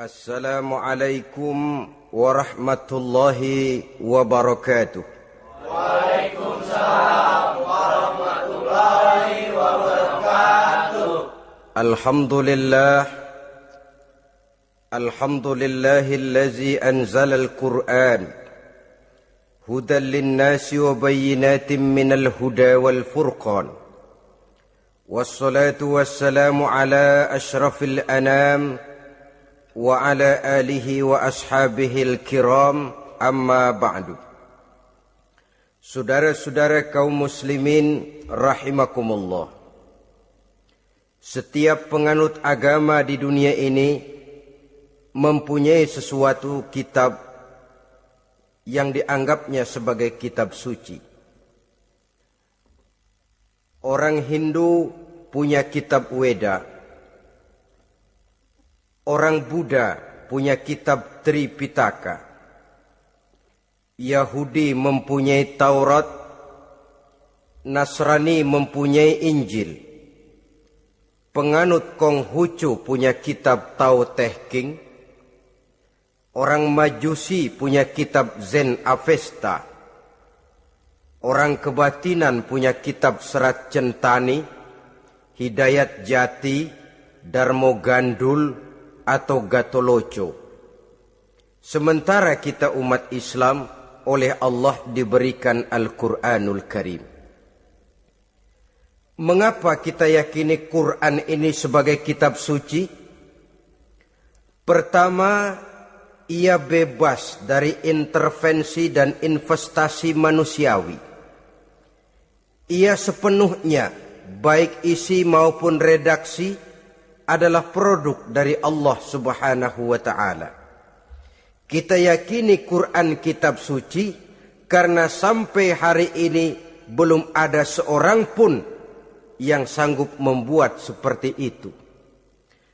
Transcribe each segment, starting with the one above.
Assalamualaikum warahmatullahi wabarakatuh. Waalaikumsalam warahmatullahi wabarakatuh. Alhamdulillahillazi anzala al-Qur'an hudan lin-nasi wa bayyinatin minal huda wal furqan. Wassalatu wassalamu ala asyrafil anam wa ala alihi wa ashabihil kiram, amma ba'du. Saudara-saudara kaum muslimin rahimakumullah. Setiap penganut agama di dunia ini mempunyai sesuatu kitab yang dianggapnya sebagai kitab suci. Orang Hindu punya kitab Weda. Orang Buddha punya kitab Tripitaka. Yahudi mempunyai Taurat. Nasrani mempunyai Injil. Penganut Konghucu punya kitab Tao Te Ching. Orang Majusi punya kitab Zen Avesta. Orang kebatinan punya kitab Serat Centani, Hidayat Jati, Darmo Gandul, atau Gatoloco. Sementara kita umat Islam oleh Allah diberikan Al-Quranul Karim. Mengapa kita yakini Quran ini sebagai kitab suci? Pertama, ia bebas dari intervensi dan investasi manusiawi. Ia sepenuhnya, baik isi maupun redaksi, adalah produk dari Allah Subhanahu wa ta'ala. Kita yakini Quran kitab suci karena sampai hari ini belum ada seorang pun yang sanggup membuat seperti itu.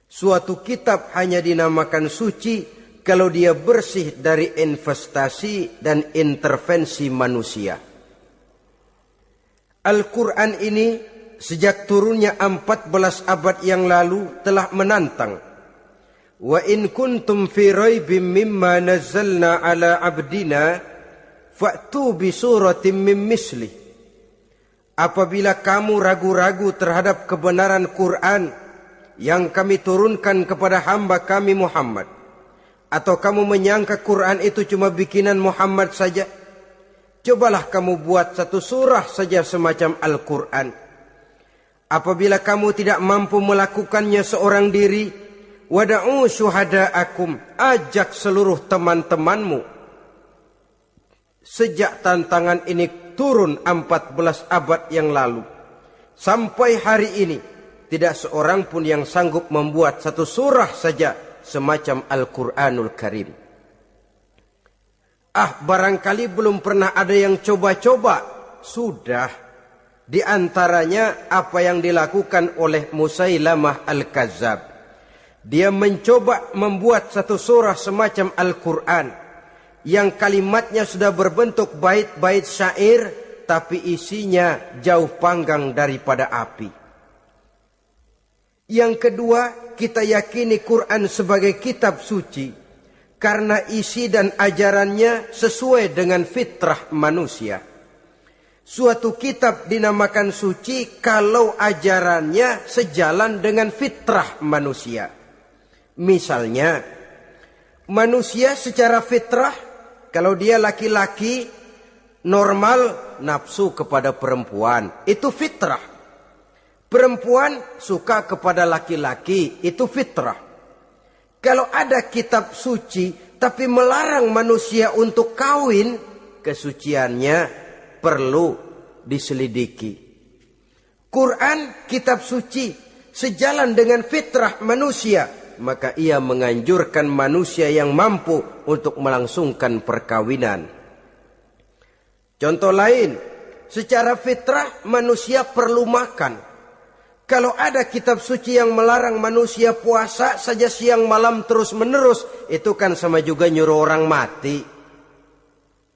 Suatu kitab hanya dinamakan suci kalau dia bersih dari investasi dan intervensi manusia. Al-Quran ini sejak turunnya 14 abad yang lalu telah menantang. Wa in kuntum fi raibim mimma nazzalna ala abdina fa'tu bi suratin min mislih. Apabila kamu ragu-ragu terhadap kebenaran Quran yang kami turunkan kepada hamba kami Muhammad, atau kamu menyangka Quran itu cuma bikinan Muhammad saja, cobalah kamu buat satu surah saja semacam Al-Quran. Apabila kamu tidak mampu melakukannya seorang diri, wada'u syuhada'akum, ajak seluruh teman-temanmu. Sejak tantangan ini turun 14 abad yang lalu, sampai hari ini, tidak seorang pun yang sanggup membuat satu surah saja semacam Al-Quranul Karim. Barangkali belum pernah ada yang coba-coba. Sudah. Di antaranya apa yang dilakukan oleh Musailamah Al-Kazzab. Dia mencoba membuat satu surah semacam Al-Quran yang kalimatnya sudah berbentuk bait-bait syair, tapi isinya jauh panggang daripada api. Yang kedua, kita yakini Quran sebagai kitab suci karena isi dan ajarannya sesuai dengan fitrah manusia. Suatu kitab dinamakan suci kalau ajarannya sejalan dengan fitrah manusia. Misalnya, manusia secara fitrah, kalau dia laki-laki, normal nafsu kepada perempuan, itu fitrah. Perempuan suka kepada laki-laki, itu fitrah. Kalau ada kitab suci, tapi melarang manusia untuk kawin, kesuciannya perlu diselidiki. Quran kitab suci sejalan dengan fitrah manusia, maka ia menganjurkan manusia yang mampu untuk melangsungkan perkawinan. Contoh lain, secara fitrah manusia perlu makan. Kalau ada kitab suci yang melarang manusia puasa saja siang malam terus menerus, itu kan sama juga nyuruh orang mati.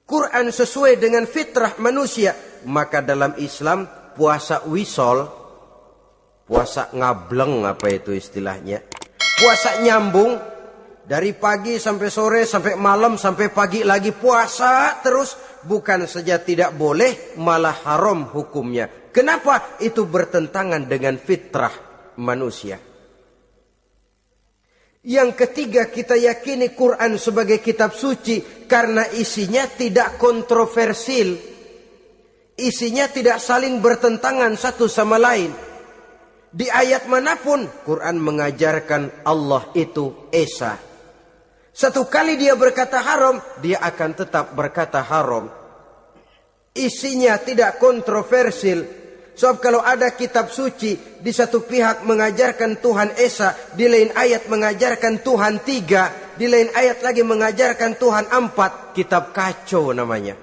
Quran sesuai dengan fitrah manusia, maka dalam Islam puasa wisol, puasa ngableng apa itu istilahnya, puasa nyambung, Dari pagi sampai sore, sampai malam, sampai pagi lagi puasa terus. Bukan saja tidak boleh, malah haram hukumnya. Kenapa? Itu bertentangan dengan fitrah manusia. Yang ketiga, kita yakini Quran sebagai kitab suci karena isinya tidak kontroversial. Isinya tidak saling bertentangan satu sama lain. Di ayat manapun Quran mengajarkan Allah itu Esa. Satu kali dia berkata haram, dia akan tetap berkata haram. Isinya tidak kontroversial. Sebab kalau ada kitab suci, di satu pihak mengajarkan Tuhan Esa, di lain ayat mengajarkan Tuhan 3, di lain ayat lagi mengajarkan Tuhan 4, kitab kacau namanya.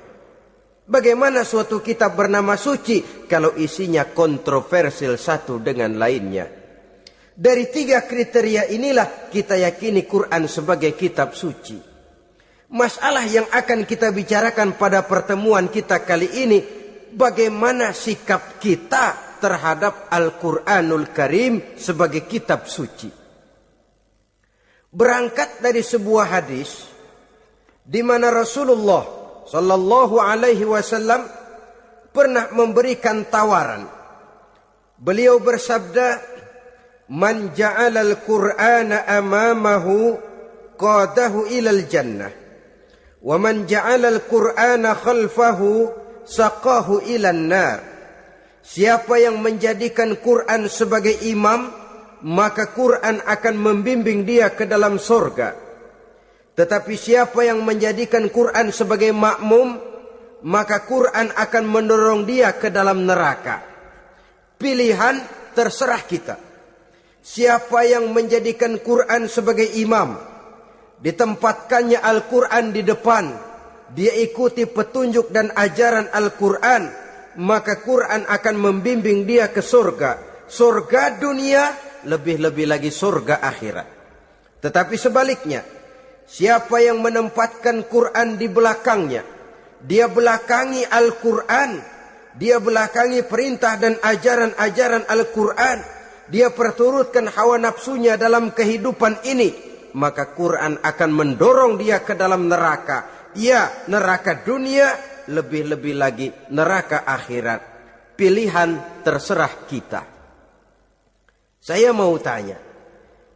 Bagaimana suatu kitab bernama suci kalau isinya kontroversial satu dengan lainnya? Dari 3 kriteria inilah kita yakini Quran sebagai kitab suci. Masalah yang akan kita bicarakan pada pertemuan kita kali ini, bagaimana sikap kita terhadap Al-Quranul Karim sebagai kitab suci. Berangkat dari sebuah hadis di mana Rasulullah Sallallahu Alaihi Wasallam pernah memberikan tawaran. Beliau bersabda, "Man ja'ala al-Qur'ana amamahu qadahu ilal jannah, wa man ja'ala al-Qur'ana khalfahu saqahu ilan nar." Siapa yang menjadikan Quran sebagai imam, maka Quran akan membimbing dia ke dalam surga. Tetapi siapa yang menjadikan Quran sebagai makmum, maka Quran akan mendorong dia ke dalam neraka. Pilihan terserah kita. Siapa yang menjadikan Quran sebagai imam, ditempatkannya Al-Quran di depan, dia ikuti petunjuk dan ajaran Al-Quran, maka Quran akan membimbing dia ke surga. Surga dunia, lebih-lebih lagi surga akhirat. Tetapi sebaliknya, siapa yang menempatkan Quran di belakangnya, dia belakangi Al-Quran, dia belakangi perintah dan ajaran-ajaran Al-Quran, dia perturutkan hawa nafsunya dalam kehidupan ini, maka Quran akan mendorong dia ke dalam neraka. Ya, neraka dunia, lebih-lebih lagi neraka akhirat. Pilihan terserah kita. Saya mau tanya,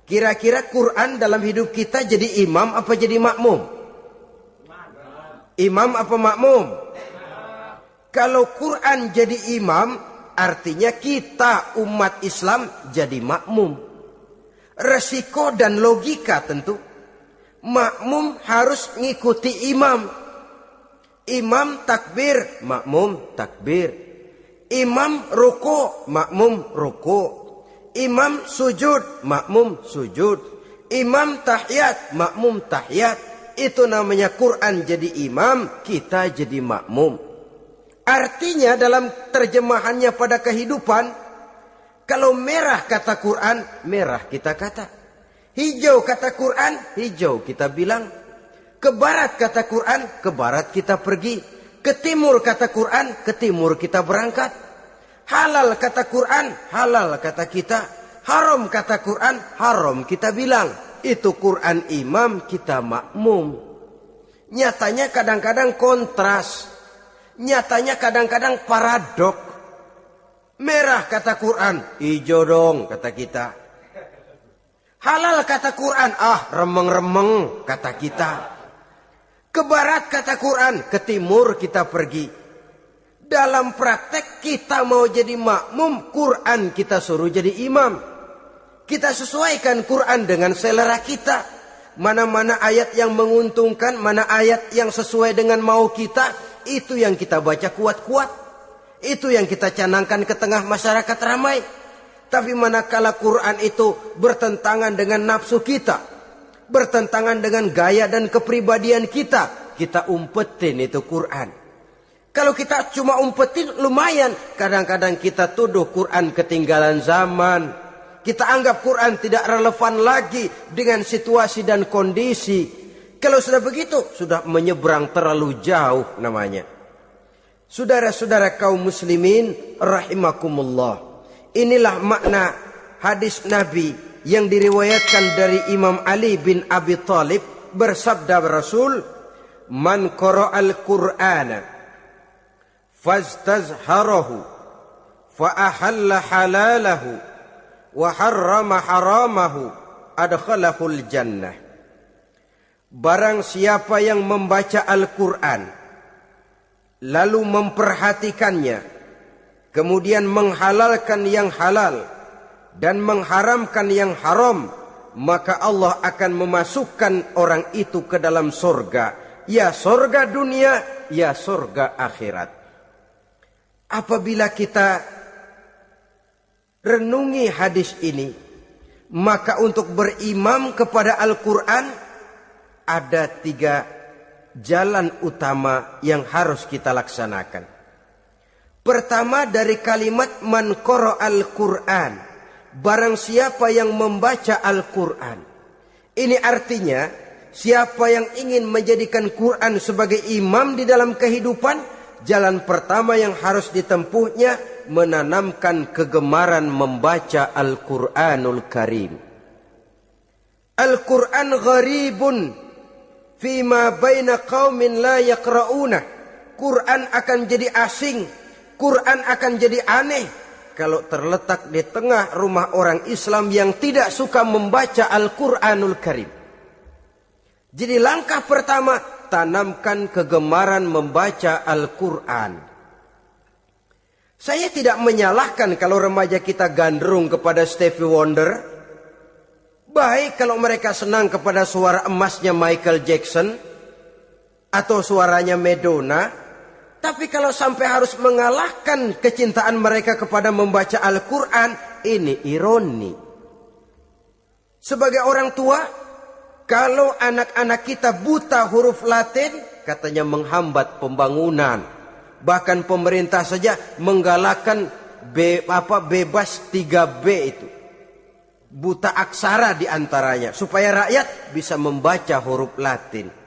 kira-kira Quran dalam hidup kita jadi imam apa jadi makmum? Imam apa makmum? Kalau Quran jadi imam, artinya kita umat Islam jadi makmum. Resiko dan logika tentu. Makmum harus ngikuti imam. Imam takbir, makmum takbir. Imam ruku, makmum ruku. Imam sujud, makmum sujud. Imam tahiyat, makmum tahiyat. Itu namanya Quran jadi imam, kita jadi makmum. Artinya dalam terjemahannya pada kehidupan, kalau merah kata Quran, merah kita kata. Hijau kata Quran, hijau kita bilang. Ke barat kata Quran, ke barat kita pergi. Ke timur kata Quran, ke timur kita berangkat. Halal kata Quran, halal kata kita. Haram kata Quran, haram kita bilang. Itu Quran imam, kita makmum. Nyatanya kadang-kadang kontras. Nyatanya kadang-kadang paradok. Merah kata Quran, hijau dong kata kita. Halal kata Quran, remeng-remeng kata kita. Ke barat kata Quran, ke timur kita pergi. Dalam praktek kita mau jadi makmum, Quran kita suruh jadi imam. Kita sesuaikan Quran dengan selera kita. Mana-mana ayat yang menguntungkan, mana ayat yang sesuai dengan mau kita, itu yang kita baca kuat-kuat. Itu yang kita canangkan ke tengah masyarakat ramai. Tapi manakala Quran itu bertentangan dengan nafsu kita, bertentangan dengan gaya dan kepribadian kita, kita umpetin itu Quran. Kalau kita cuma umpetin lumayan, kadang-kadang kita tuduh Quran ketinggalan zaman. Kita anggap Quran tidak relevan lagi dengan situasi dan kondisi. Kalau sudah begitu, sudah menyeberang terlalu jauh namanya. Saudara-saudara kaum muslimin rahimakumullah. Inilah makna hadis Nabi yang diriwayatkan dari Imam Ali bin Abi Thalib, bersabda Rasul, "Man qara'al Qur'ana fastazharahu fa ahalla halalahu wa harrama haramahu adkhalahul jannah." Barang siapa yang membaca Al-Qur'an lalu memperhatikannya, kemudian menghalalkan yang halal dan mengharamkan yang haram, maka Allah akan memasukkan orang itu ke dalam surga, ya surga dunia, ya surga akhirat. Apabila kita renungi hadis ini, maka untuk berimam kepada Al-Quran ada 3 jalan utama yang harus kita laksanakan. Pertama, dari kalimat man qara'al Qur'an, barang siapa yang membaca Al-Quran. Ini artinya siapa yang ingin menjadikan Quran sebagai imam di dalam kehidupan, jalan pertama yang harus ditempuhnya menanamkan kegemaran membaca Al-Quranul Karim. Al-Quran gharibun fima baina qaumin la yaqra'una. Quran akan jadi asing, Quran akan jadi aneh kalau terletak di tengah rumah orang Islam yang tidak suka membaca Al-Quranul Karim. Jadi langkah pertama, tanamkan kegemaran membaca Al-Quran. Saya tidak menyalahkan kalau remaja kita gandrung kepada Stevie Wonder. Baik kalau mereka senang kepada suara emasnya Michael Jackson atau suaranya Madonna. Tapi kalau sampai harus mengalahkan kecintaan mereka kepada membaca Al-Quran, ini ironi. Sebagai orang tua, kalau anak-anak kita buta huruf Latin, katanya menghambat pembangunan. Bahkan pemerintah saja menggalakkan bebas 3B itu. Buta aksara diantaranya, supaya rakyat bisa membaca huruf Latin.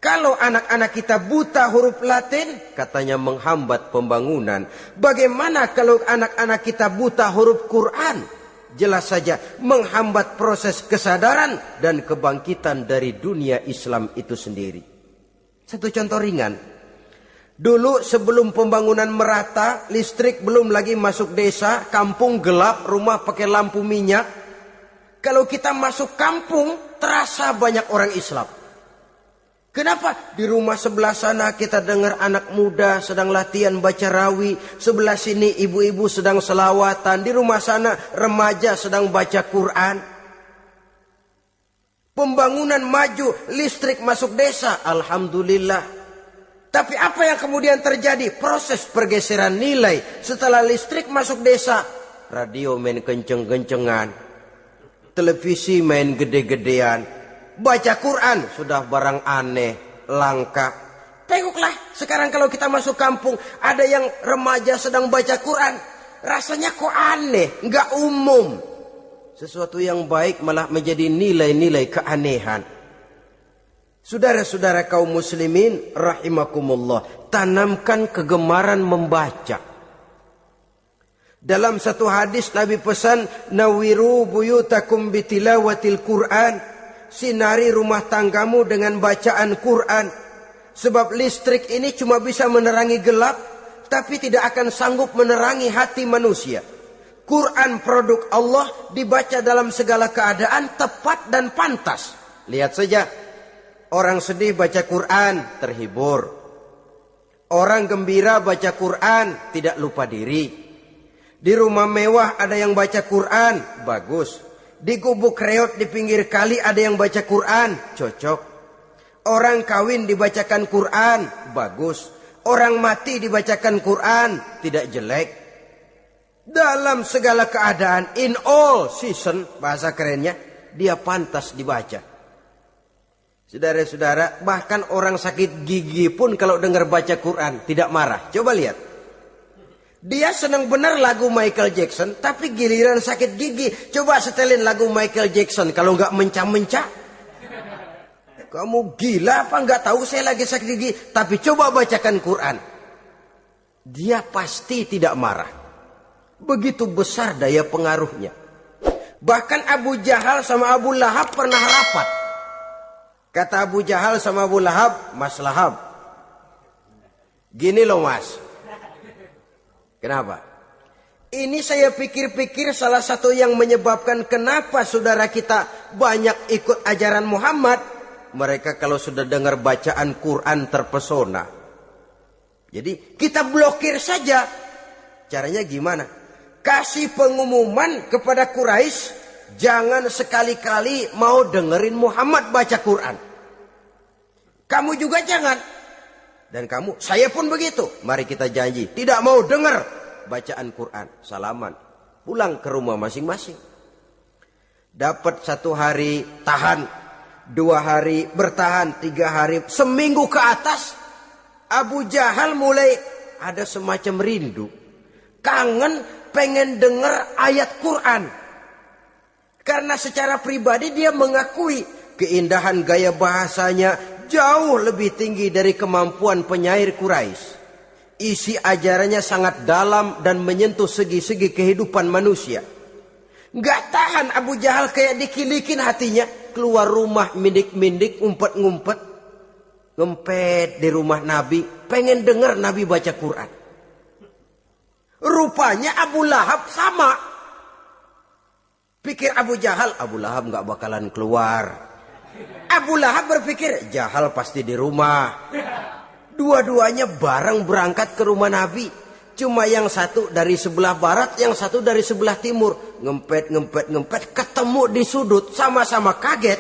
Kalau anak-anak kita buta huruf Latin, katanya menghambat pembangunan. Bagaimana kalau anak-anak kita buta huruf Quran? Jelas saja menghambat proses kesadaran dan kebangkitan dari dunia Islam itu sendiri. Satu contoh ringan. Dulu sebelum pembangunan merata, listrik belum lagi masuk desa, kampung gelap, rumah pakai lampu minyak. Kalau kita masuk kampung, terasa banyak orang Islam. Kenapa? Di rumah sebelah sana kita dengar anak muda sedang latihan baca rawi. Sebelah sini ibu-ibu sedang selawatan. Di rumah sana remaja sedang baca Quran. Pembangunan maju, listrik masuk desa. Alhamdulillah. Tapi apa yang kemudian terjadi? Proses pergeseran nilai. Setelah listrik masuk desa, radio main kenceng-kencengan. Televisi main gede-gedean. Baca Quran sudah barang aneh, langka. Tengoklah sekarang kalau kita masuk kampung, ada yang remaja sedang baca Quran. Rasanya kok aneh, nggak umum. Sesuatu yang baik malah menjadi nilai-nilai keanehan. Saudara-saudara kaum muslimin rahimakumullah, tanamkan kegemaran membaca. Dalam satu hadis Nabi pesan, nawiru buyutakum bitilawatil Quran. Sinari rumah tanggamu dengan bacaan Quran. Sebab listrik ini cuma bisa menerangi gelap, tapi tidak akan sanggup menerangi hati manusia. Quran produk Allah dibaca dalam segala keadaan tepat dan pantas. Lihat saja, orang sedih baca Quran terhibur. Orang gembira baca Quran tidak lupa diri. Di rumah mewah ada yang baca Quran, bagus. Di gubuk reot di pinggir kali ada yang baca Quran, cocok. Orang kawin dibacakan Quran, bagus. Orang mati dibacakan Quran, tidak jelek. Dalam segala keadaan, in all season, bahasa kerennya, dia pantas dibaca. Saudara-saudara, bahkan orang sakit gigi pun kalau dengar baca Quran tidak marah. Coba lihat. Dia senang benar lagu Michael Jackson, tapi giliran sakit gigi, coba setelin lagu Michael Jackson. Kalau nggak mencah-mencah, kamu gila apa nggak tahu saya lagi sakit gigi? Tapi coba bacakan Quran, dia pasti tidak marah. Begitu besar daya pengaruhnya. Bahkan Abu Jahal sama Abu Lahab pernah rapat. Kata Abu Jahal sama Abu Lahab, Mas Lahab, gini loh mas. Kenapa? Ini saya pikir-pikir salah satu yang menyebabkan kenapa saudara kita banyak ikut ajaran Muhammad. Mereka kalau sudah dengar bacaan Quran terpesona. Jadi kita blokir saja. Caranya gimana? Kasih pengumuman kepada Quraisy, jangan sekali-kali mau dengerin Muhammad baca Quran. Kamu juga jangan. Dan kamu, saya pun begitu. Mari kita janji, tidak mau dengar bacaan Quran. Salaman, pulang ke rumah masing-masing. Dapat 1 hari tahan, 2 hari bertahan, 3 hari, seminggu ke atas. Abu Jahal mulai ada semacam rindu, kangen, pengen dengar ayat Quran. Karena secara pribadi dia mengakui keindahan gaya bahasanya jauh lebih tinggi dari kemampuan penyair Quraisy. Isi ajarannya sangat dalam dan menyentuh segi-segi kehidupan manusia. Gak tahan Abu Jahal kayak dikilikin hatinya. Keluar rumah mindik-mindik, ngumpet-ngumpet. Ngempet di rumah Nabi. Pengen dengar Nabi baca Quran. Rupanya Abu Lahab sama. Pikir Abu Jahal, Abu Lahab gak bakalan keluar. Abu Lahab berpikir, Jahal pasti di rumah. Dua-duanya bareng berangkat ke rumah Nabi. Cuma yang satu dari sebelah barat, yang satu dari sebelah timur. Ngempet, ketemu di sudut, sama-sama kaget.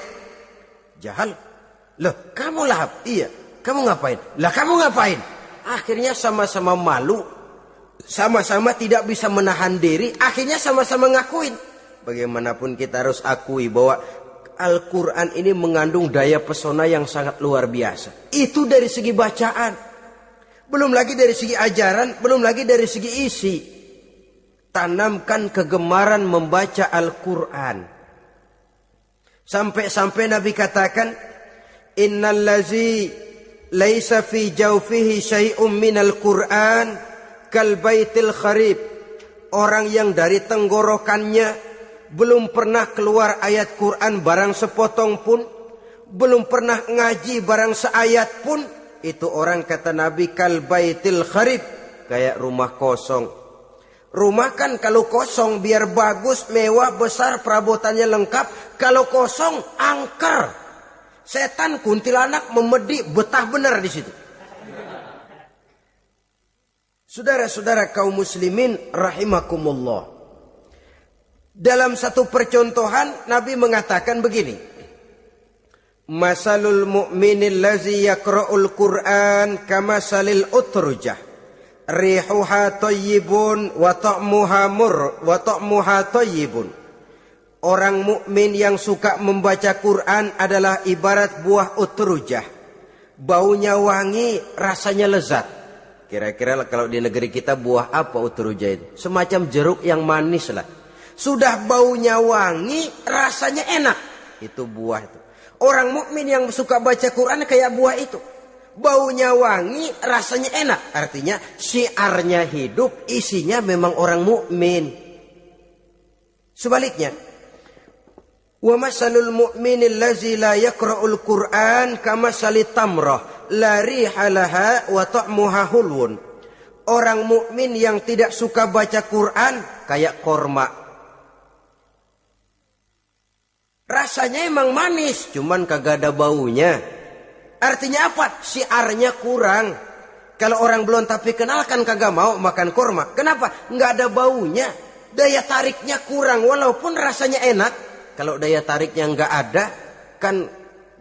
Jahal, loh kamu Lahab? Iya, kamu ngapain? Lah kamu ngapain? Akhirnya sama-sama malu, sama-sama tidak bisa menahan diri, akhirnya sama-sama ngakuin. Bagaimanapun kita harus akui bahwa Al-Quran ini mengandung daya pesona yang sangat luar biasa. Itu dari segi bacaan. Belum lagi dari segi ajaran, belum lagi dari segi isi. Tanamkan kegemaran membaca Al-Quran. Sampai-sampai Nabi katakan, Innal lazi laisa fi jawfihi syai'um minal Quran kal baitil kharib. Orang yang dari tenggorokannya belum pernah keluar ayat Quran barang sepotong pun, belum pernah ngaji barang seayat pun, itu orang kata Nabi kal baitil kharib, kayak rumah kosong. Rumah kan kalau kosong biar bagus, mewah, besar, perabotannya lengkap. Kalau kosong angker, setan kuntilanak memedi betah benar di situ. Saudara-saudara kaum muslimin rahimakumullah. Dalam satu percontohan Nabi mengatakan begini. Masalul mu'minil lazi yaqra'ul Qur'an kamasalil utrujah. Rihuha thayyibun wa ta'muha thayyibun. Orang mukmin yang suka membaca Quran adalah ibarat buah utrujah. Baunya wangi, rasanya lezat. Kira-kira kalau di negeri kita buah apa utrujah itu? Semacam jeruk yang manis lah. Sudah baunya wangi, rasanya enak. Itu buah itu. Orang mukmin yang suka baca Quran kayak buah itu. Baunya wangi, rasanya enak. Artinya syiarnya hidup, isinya memang orang mukmin. Sebaliknya, wa masalul mu'minil lazi la yaqra'ul Qur'an kamasalit tamrah la riha laha wa ta'muha hulwun. Orang mukmin yang tidak suka baca Quran kayak korma. Rasanya emang manis, cuman kagak ada baunya. Artinya apa? Syiarnya kurang. Kalau orang belum tapi kenal kan kagak mau makan korma. Kenapa? Nggak ada baunya. Daya tariknya kurang walaupun rasanya enak. Kalau daya tariknya nggak ada, kan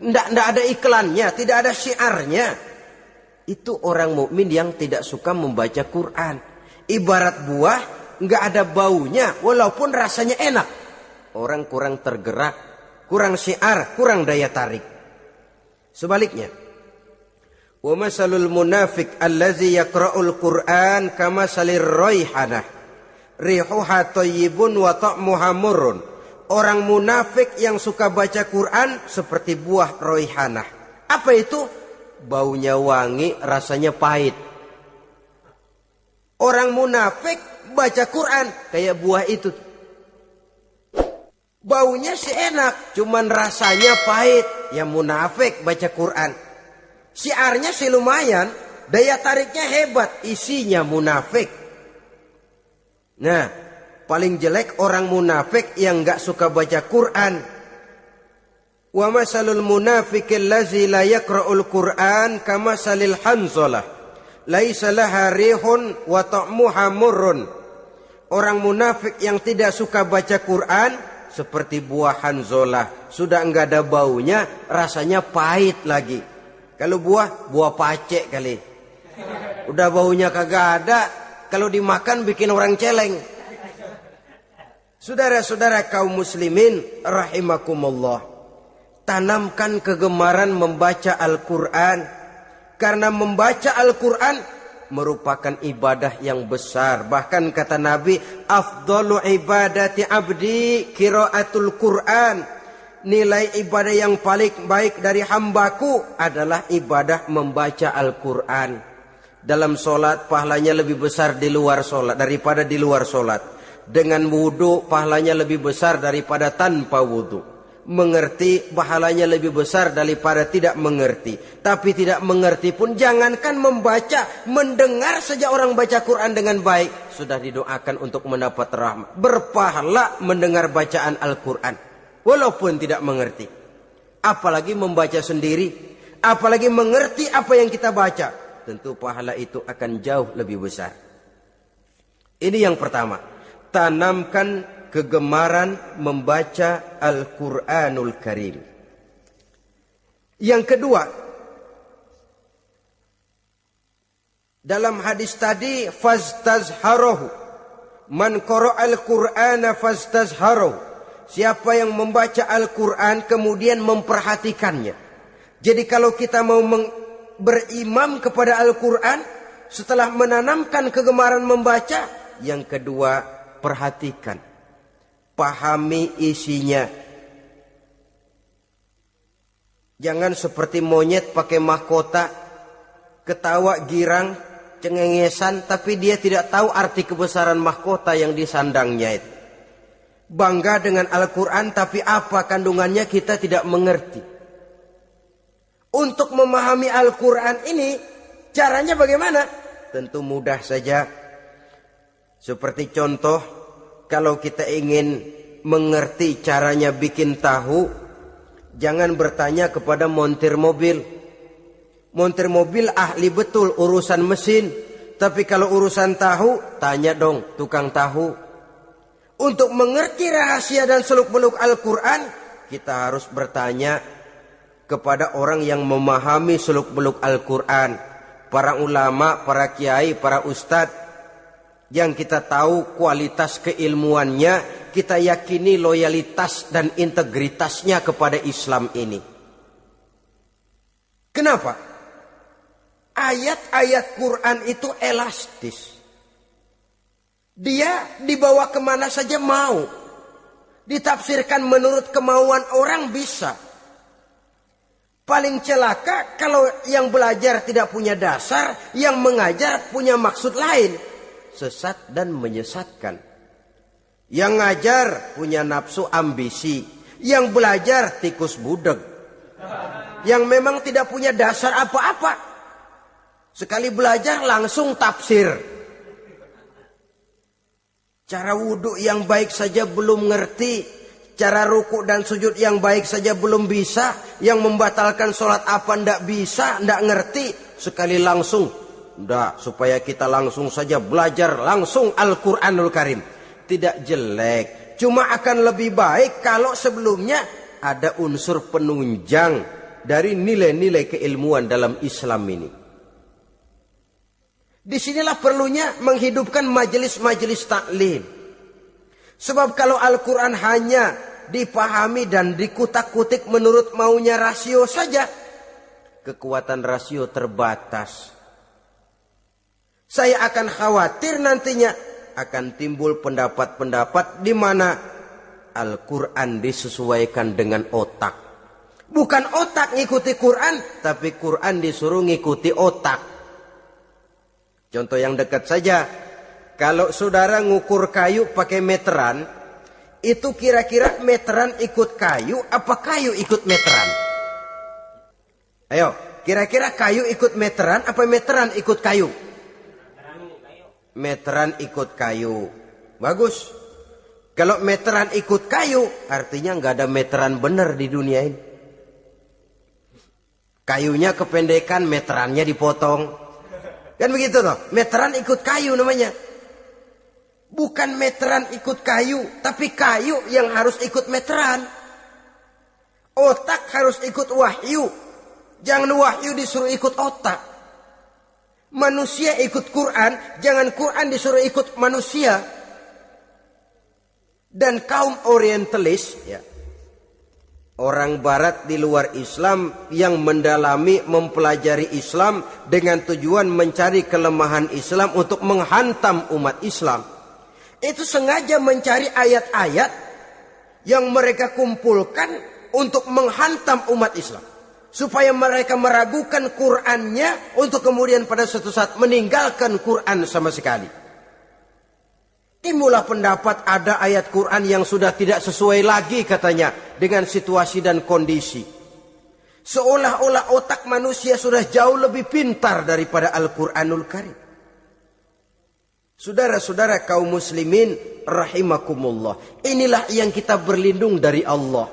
nggak ada iklannya, tidak ada syiarnya. Itu orang mukmin yang tidak suka membaca Quran. Ibarat buah, nggak ada baunya walaupun rasanya enak. Orang kurang tergerak. Kurang syiar, kurang daya tarik. Sebaliknya, wa masalul munafiq allazi yaqra'ul Qur'an kamasalir raihanah rihuha thayyibun wa ta'muha murrun. Orang munafik yang suka baca Quran seperti buah raihanah. Apa itu? Baunya wangi, rasanya pahit. Orang munafik baca Quran kayak buah itu. Baunya sih enak, cuman rasanya pahit. Ya munafik baca Quran. Syiarnya sih lumayan, daya tariknya hebat, isinya munafik. Nah, paling jelek orang munafik yang gak suka baca Quran. Wa masalul munafiqil lazi la yaqra'ul Qur'an kamasalil hanzalah laisa laha rihun wa ta'muha murrun. Orang munafik yang tidak suka baca Quran seperti buah hanzalah, sudah enggak ada baunya, rasanya pahit lagi. Kalau buah pacek kali. Udah baunya kagak ada, kalau dimakan bikin orang celeng. Saudara-saudara kaum muslimin rahimakumullah, tanamkan kegemaran membaca Al-Quran. Karena membaca Al-Quran merupakan ibadah yang besar. Bahkan kata Nabi, afdalu ibadati abdi qiraatul Quran. Nilai ibadah yang paling baik dari hambaku adalah ibadah membaca Al-Quran. Dalam solat pahalanya lebih besar di luar solat daripada di luar solat. Dengan wudu pahalanya lebih besar daripada tanpa wudu. Mengerti pahalanya lebih besar daripada tidak mengerti. Tapi tidak mengerti pun jangankan membaca, mendengar saja orang baca Quran dengan baik sudah didoakan untuk mendapat rahmat. Berpahala mendengar bacaan Al-Quran walaupun tidak mengerti. Apalagi membaca sendiri, apalagi mengerti apa yang kita baca, tentu pahala itu akan jauh lebih besar. Ini yang pertama, tanamkan kegemaran membaca Al-Quranul Karim. Yang kedua, dalam hadis tadi, fastazharahu. Man qara'al Qur'ana fastazharahu. Siapa yang membaca Al-Quran kemudian memperhatikannya. Jadi kalau kita mau berimam kepada Al-Quran, setelah menanamkan kegemaran membaca, yang kedua, perhatikan. Pahami isinya. Jangan seperti monyet pakai mahkota, ketawa girang, cengengesan, tapi dia tidak tahu arti kebesaran mahkota yang disandangnya itu. Bangga dengan Al-Quran, tapi apa kandungannya kita tidak mengerti. Untuk memahami Al-Quran ini, caranya bagaimana? Tentu mudah saja. Seperti contoh, kalau kita ingin mengerti caranya bikin tahu, jangan bertanya kepada montir mobil. Montir mobil ahli betul urusan mesin. Tapi kalau urusan tahu, tanya dong tukang tahu. Untuk mengerti rahasia dan seluk-beluk Al-Quran, kita harus bertanya kepada orang yang memahami seluk-beluk Al-Quran. Para ulama, para kiai, para ustadz. Yang kita tahu kualitas keilmuannya, kita yakini loyalitas dan integritasnya kepada Islam ini. Kenapa? Ayat-ayat Quran itu elastis. Dia dibawa kemana saja mau. Ditafsirkan menurut kemauan orang bisa. Paling celaka kalau yang belajar tidak punya dasar, yang mengajar punya maksud lain. Sesat dan menyesatkan. Yang ngajar punya nafsu ambisi, yang belajar tikus budeg, yang memang tidak punya dasar apa-apa. Sekali belajar langsung tafsir. Cara wudhu yang baik saja belum ngerti, cara ruku dan sujud yang baik saja belum bisa, yang membatalkan sholat apa ndak bisa, ndak ngerti. Sekali langsung. Udah, supaya kita langsung saja belajar langsung Al-Quranul Karim. Tidak jelek, cuma akan lebih baik kalau sebelumnya ada unsur penunjang dari nilai-nilai keilmuan dalam Islam ini. Disinilah perlunya menghidupkan majelis-majelis taklim. Sebab kalau Al-Quran hanya dipahami dan dikutak-kutik menurut maunya rasio saja, kekuatan rasio terbatas. Saya akan khawatir nantinya akan timbul pendapat-pendapat di mana Al-Quran disesuaikan dengan otak. Bukan otak ngikuti Quran, tapi Quran disuruh ngikuti otak. Contoh yang dekat saja. Kalau saudara ngukur kayu pakai meteran, Itu kira-kira meteran ikut kayu, apa kayu ikut meteran? Ayo, kira-kira kayu ikut meteran, apa meteran ikut kayu? Meteran ikut kayu. Bagus. Kalau meteran ikut kayu, artinya nggak ada meteran benar di dunia ini. Kayunya kependekan, meterannya dipotong. Kan begitu loh. Meteran ikut kayu namanya. Bukan meteran ikut kayu, tapi kayu yang harus ikut meteran. Otak harus ikut wahyu. Jangan wahyu disuruh ikut otak. Manusia ikut Quran, jangan Quran disuruh ikut manusia. Dan kaum orientalis, ya, orang barat di luar Islam yang mendalami, mempelajari Islam dengan tujuan mencari kelemahan Islam untuk menghantam umat Islam. Itu sengaja mencari ayat-ayat yang mereka kumpulkan untuk menghantam umat Islam. Supaya mereka meragukan Qur'annya untuk kemudian pada suatu saat meninggalkan Qur'an sama sekali. Timbullah pendapat ada ayat Qur'an yang sudah tidak sesuai lagi katanya dengan situasi dan kondisi. Seolah-olah otak manusia sudah jauh lebih pintar daripada Al-Qur'anul Karim. Saudara-saudara kaum muslimin rahimakumullah. Inilah yang kita berlindung dari Allah.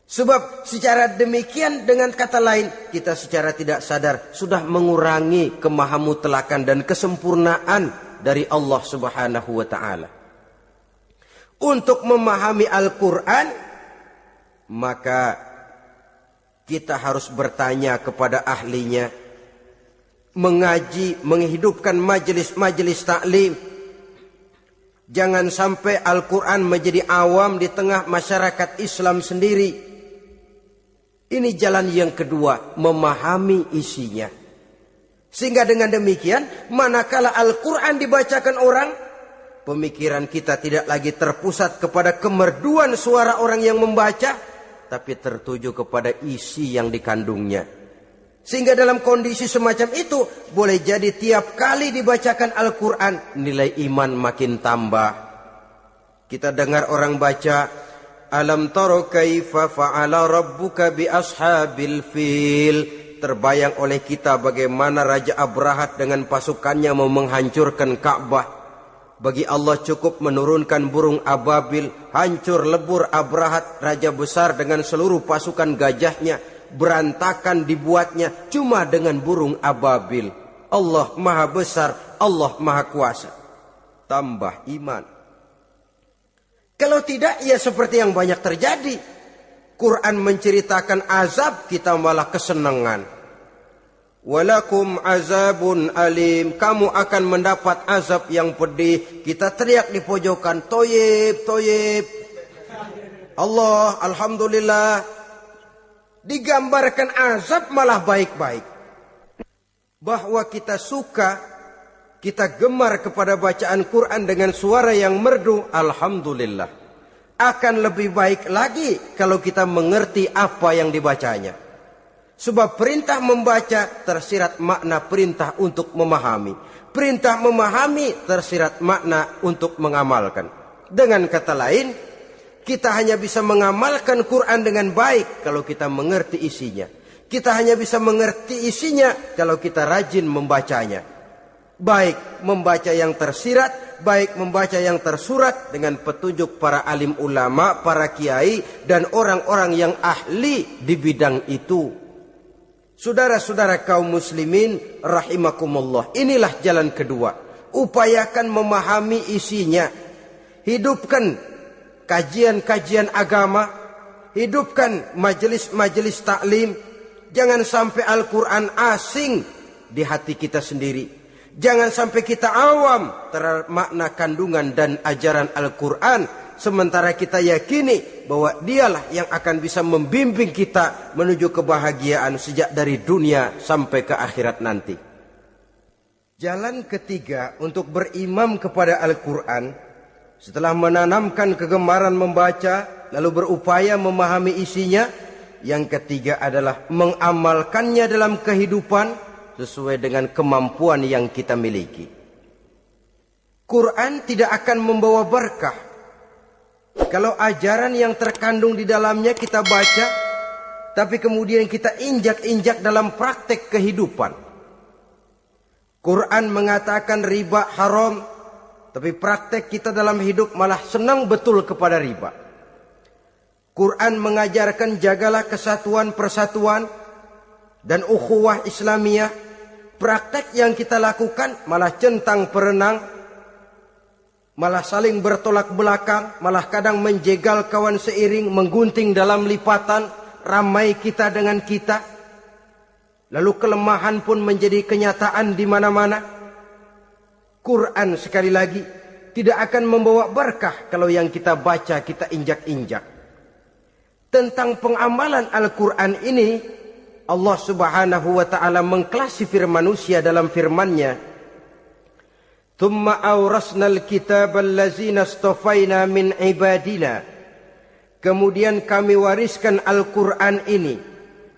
Sebab secara demikian dengan kata lain kita secara tidak sadar sudah mengurangi kemahamutlakan dan kesempurnaan dari Allah Subhanahu wa taala. Untuk memahami Al-Qur'an maka kita harus bertanya kepada ahlinya, mengaji, menghidupkan majelis-majelis taklim. Jangan sampai Al-Qur'an menjadi awam di tengah masyarakat Islam sendiri. Ini jalan yang kedua, memahami isinya. Sehingga dengan demikian, manakala Al-Quran dibacakan orang, pemikiran kita tidak lagi terpusat kepada kemerduan suara orang yang membaca, tapi tertuju kepada isi yang dikandungnya. Sehingga dalam kondisi semacam itu, boleh jadi tiap kali dibacakan Al-Quran, nilai iman makin tambah. Kita dengar orang baca, Alam taro kaifa fa'ala rabbuka bi ashabil fil. Terbayang oleh kita bagaimana Raja Abrahat dengan pasukannya mau menghancurkan Ka'bah. Bagi Allah cukup menurunkan burung ababil, hancur lebur Abrahat, raja besar dengan seluruh pasukan gajahnya, berantakan dibuatnya cuma dengan burung ababil. Allah Maha Besar, Allah Maha Kuasa. Tambah iman. Kalau tidak, ya seperti yang banyak terjadi. Quran menceritakan azab, kita malah kesenangan. Walakum azabun alim. Kamu akan mendapat azab yang pedih. Kita teriak di pojokan, toyib, toyib. Allah, alhamdulillah. Digambarkan azab malah baik-baik. Bahwa kita suka, kita gemar kepada bacaan Quran dengan suara yang merdu, alhamdulillah. Akan lebih baik lagi kalau kita mengerti apa yang dibacanya. Sebab perintah membaca tersirat makna perintah untuk memahami. Perintah memahami tersirat makna untuk mengamalkan. Dengan kata lain, kita hanya bisa mengamalkan Quran dengan baik kalau kita mengerti isinya. Kita hanya bisa mengerti isinya kalau kita rajin membacanya. Baik membaca yang tersirat, baik membaca yang tersurat dengan petunjuk para alim ulama, para kiai, dan orang-orang yang ahli di bidang itu. Saudara-saudara kaum muslimin rahimakumullah, inilah jalan kedua. Upayakan memahami isinya. Hidupkan kajian-kajian agama, hidupkan majelis-majelis taklim. Jangan sampai Al-Quran asing di hati kita sendiri. Jangan sampai kita awam terhadap makna kandungan dan ajaran Al-Quran. Sementara kita yakini bahwa dialah yang akan bisa membimbing kita menuju kebahagiaan sejak dari dunia sampai ke akhirat nanti. Jalan ketiga untuk berimam kepada Al-Quran, setelah menanamkan kegemaran membaca, lalu berupaya memahami isinya, yang ketiga adalah mengamalkannya dalam kehidupan, sesuai dengan kemampuan yang kita miliki. Quran tidak akan membawa berkah Kalau ajaran yang terkandung di dalamnya kita baca, tapi kemudian kita injak-injak dalam praktek kehidupan. Quran mengatakan riba haram, tapi praktek kita dalam hidup malah senang betul kepada riba. Quran mengajarkan jagalah kesatuan persatuan dan ukhuwah Islamiyah. Praktek yang kita lakukan malah centang perenang, malah saling bertolak belakang, malah kadang menjegal kawan seiring, menggunting dalam lipatan, ramai kita dengan kita. Lalu kelemahan pun menjadi kenyataan di mana-mana. Quran sekali lagi tidak akan membawa berkah kalau yang kita baca kita injak-injak. Tentang pengamalan Al-Quran ini, Allah subhanahu wa ta'ala mengklasifikasi manusia dalam firman-Nya. Thumma awrasnal kitab allazina astafaina min ibadina. Kemudian kami wariskan Al-Quran ini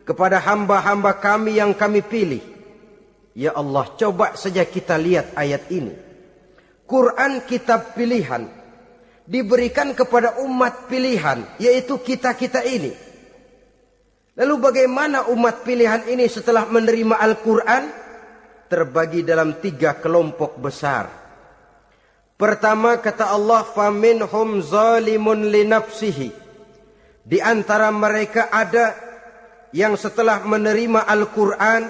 kepada hamba-hamba kami yang kami pilih. Ya Allah, coba saja kita lihat ayat ini. Quran kitab pilihan. Diberikan kepada umat pilihan, yaitu kita-kita ini. Lalu bagaimana umat pilihan ini setelah menerima Al-Quran? Terbagi dalam 3 kelompok besar. Pertama kata Allah, faminhum zalimun linafsihi. Di antara mereka ada yang setelah menerima Al-Quran,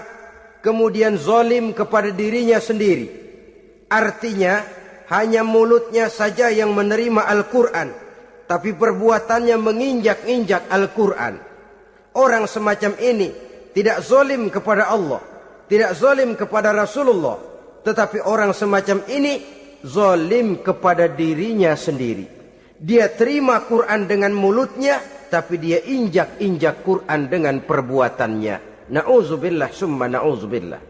kemudian zalim kepada dirinya sendiri. Artinya, hanya mulutnya saja yang menerima Al-Quran, tapi perbuatannya menginjak-injak Al-Quran. Orang semacam ini tidak zalim kepada Allah, tidak zalim kepada Rasulullah, tetapi orang semacam ini zalim kepada dirinya sendiri. Dia terima Quran dengan mulutnya, tapi dia injak-injak Quran dengan perbuatannya. Na'udzubillah summa na'udzubillah.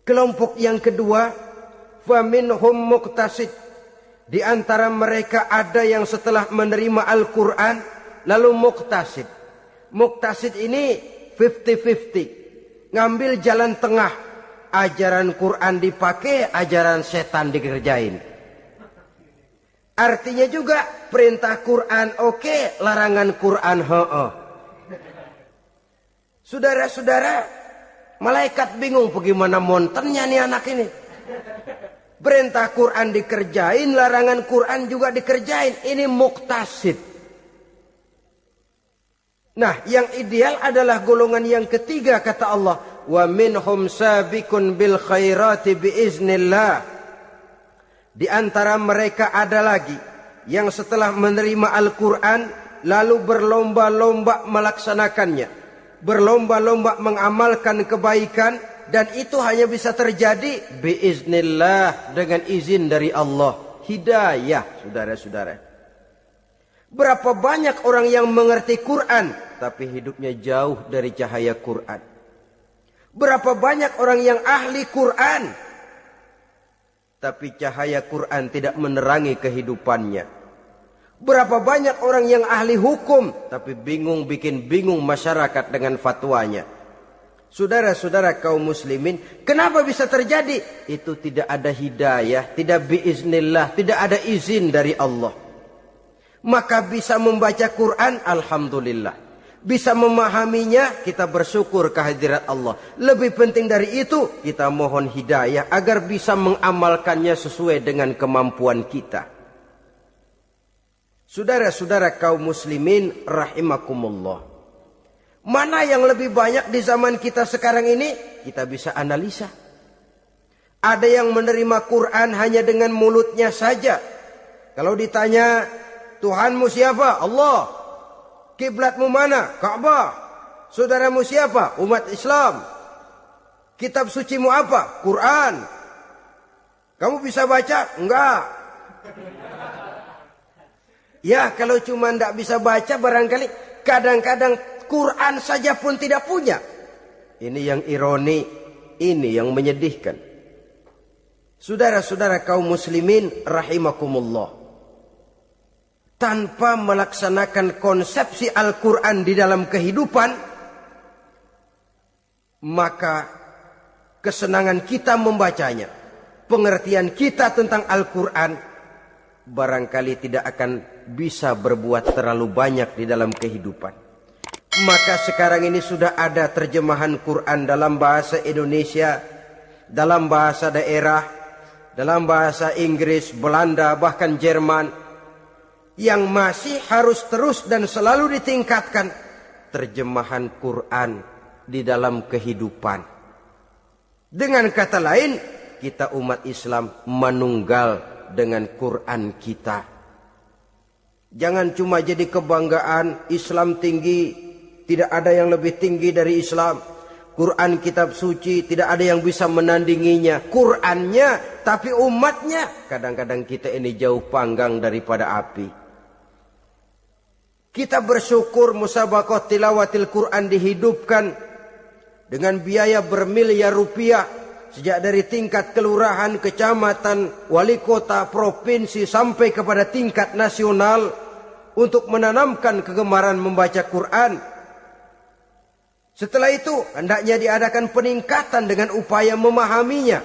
Kelompok yang kedua, faminhum muqtasid. Di antara mereka ada yang setelah menerima Al-Quran lalu muqtasid. Muqtasid ini 50-50. Ngambil jalan tengah. Ajaran Quran dipakai, ajaran setan dikerjain. Artinya juga perintah Quran oke, larangan Quran heeh. Saudara-saudara, malaikat bingung bagaimana montennya nih anak ini. Perintah Quran dikerjain, larangan Quran juga dikerjain. Ini muqtasid. Nah, yang ideal adalah golongan yang ketiga kata Allah, wa minhum sabiqun bil khairati biiznillah. Di antara mereka ada lagi yang setelah menerima Al-Quran lalu berlomba-lomba melaksanakannya, berlomba-lomba mengamalkan kebaikan. Dan itu hanya bisa terjadi biiznillah, dengan izin dari Allah. Hidayah, saudara-saudara. Berapa banyak orang yang mengerti Quran, tapi hidupnya jauh dari cahaya Quran. Berapa banyak orang yang ahli Quran, tapi cahaya Quran tidak menerangi kehidupannya. Berapa banyak orang yang ahli hukum, tapi bikin bingung masyarakat dengan fatwanya. Saudara-saudara kaum muslimin, kenapa bisa terjadi? Itu tidak ada hidayah, tidak biiznillah, tidak ada izin dari Allah. Maka bisa membaca Quran, alhamdulillah. Bisa memahaminya, kita bersyukur kehadirat Allah. Lebih penting dari itu, kita mohon hidayah agar bisa mengamalkannya sesuai dengan kemampuan kita. Saudara-saudara kaum muslimin rahimakumullah. Mana yang lebih banyak di zaman kita sekarang ini? Kita bisa analisa. Ada yang menerima Quran hanya dengan mulutnya saja. Kalau ditanya, Tuhanmu siapa? Allah. Kiblatmu mana? Ka'bah. Saudaramu siapa? Umat Islam. Kitab sucimu apa? Quran. Kamu bisa baca? Enggak. Ya, kalau cuma tidak bisa baca barangkali kadang-kadang Quran saja pun tidak punya. Ini yang ironi, ini yang menyedihkan. Saudara-saudara kaum muslimin rahimakumullah. Tanpa melaksanakan konsepsi Al-Quran di dalam kehidupan, maka kesenangan kita membacanya, pengertian kita tentang Al-Quran barangkali tidak akan bisa berbuat terlalu banyak di dalam kehidupan. Maka sekarang ini sudah ada terjemahan Quran dalam bahasa Indonesia, dalam bahasa daerah, dalam bahasa Inggris, Belanda, bahkan Jerman, yang masih harus terus dan selalu ditingkatkan terjemahan Quran di dalam kehidupan. Dengan kata lain, kita umat Islam menunggal dengan Quran kita. Jangan cuma jadi kebanggaan Islam tinggi, tidak ada yang lebih tinggi dari Islam. Quran kitab suci, tidak ada yang bisa menandinginya. Qurannya, tapi umatnya, kadang-kadang kita ini jauh panggang daripada api. Kita bersyukur musabaqah tilawatil Quran dihidupkan dengan biaya bermiliar rupiah. Sejak dari tingkat kelurahan, kecamatan, wali kota, provinsi, sampai kepada tingkat nasional. Untuk menanamkan kegemaran membaca Quran. Setelah itu hendaknya diadakan peningkatan dengan upaya memahaminya.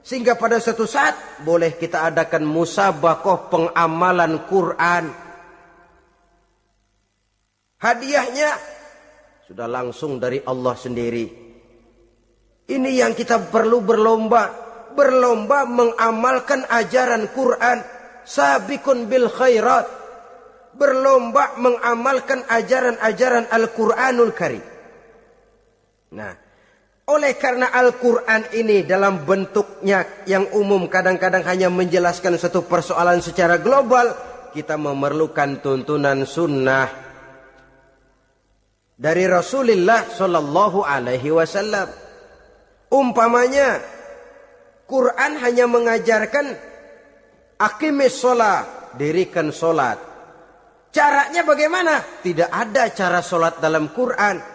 Sehingga pada suatu saat boleh kita adakan musabaqah pengamalan Quran. Hadiahnya sudah langsung dari Allah sendiri. Ini yang kita perlu berlomba. Berlomba mengamalkan ajaran Quran. Sabiqun bil khairat. Berlomba mengamalkan ajaran-ajaran Al-Quranul Karim. Nah, oleh karena Al-Quran ini dalam bentuknya yang umum kadang-kadang hanya menjelaskan satu persoalan secara global, kita memerlukan tuntunan sunnah dari Rasulullah Shallallahu Alaihi Wasallam. Umpamanya, Quran hanya mengajarkan aqimis sholat, dirikan sholat. Caranya bagaimana? Tidak ada cara sholat dalam Quran.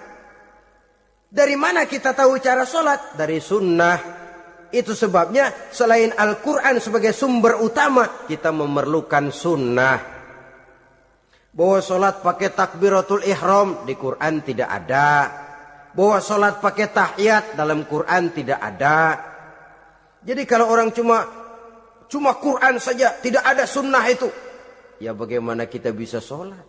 Dari mana kita tahu cara sholat? Dari sunnah. Itu sebabnya selain Al-Quran sebagai sumber utama, kita memerlukan sunnah. Bahwa sholat pakai takbiratul ihram di Quran tidak ada. Bahwa sholat pakai tahiyat dalam Quran tidak ada. Jadi kalau orang cuma Quran saja, tidak ada sunnah itu, ya bagaimana kita bisa sholat?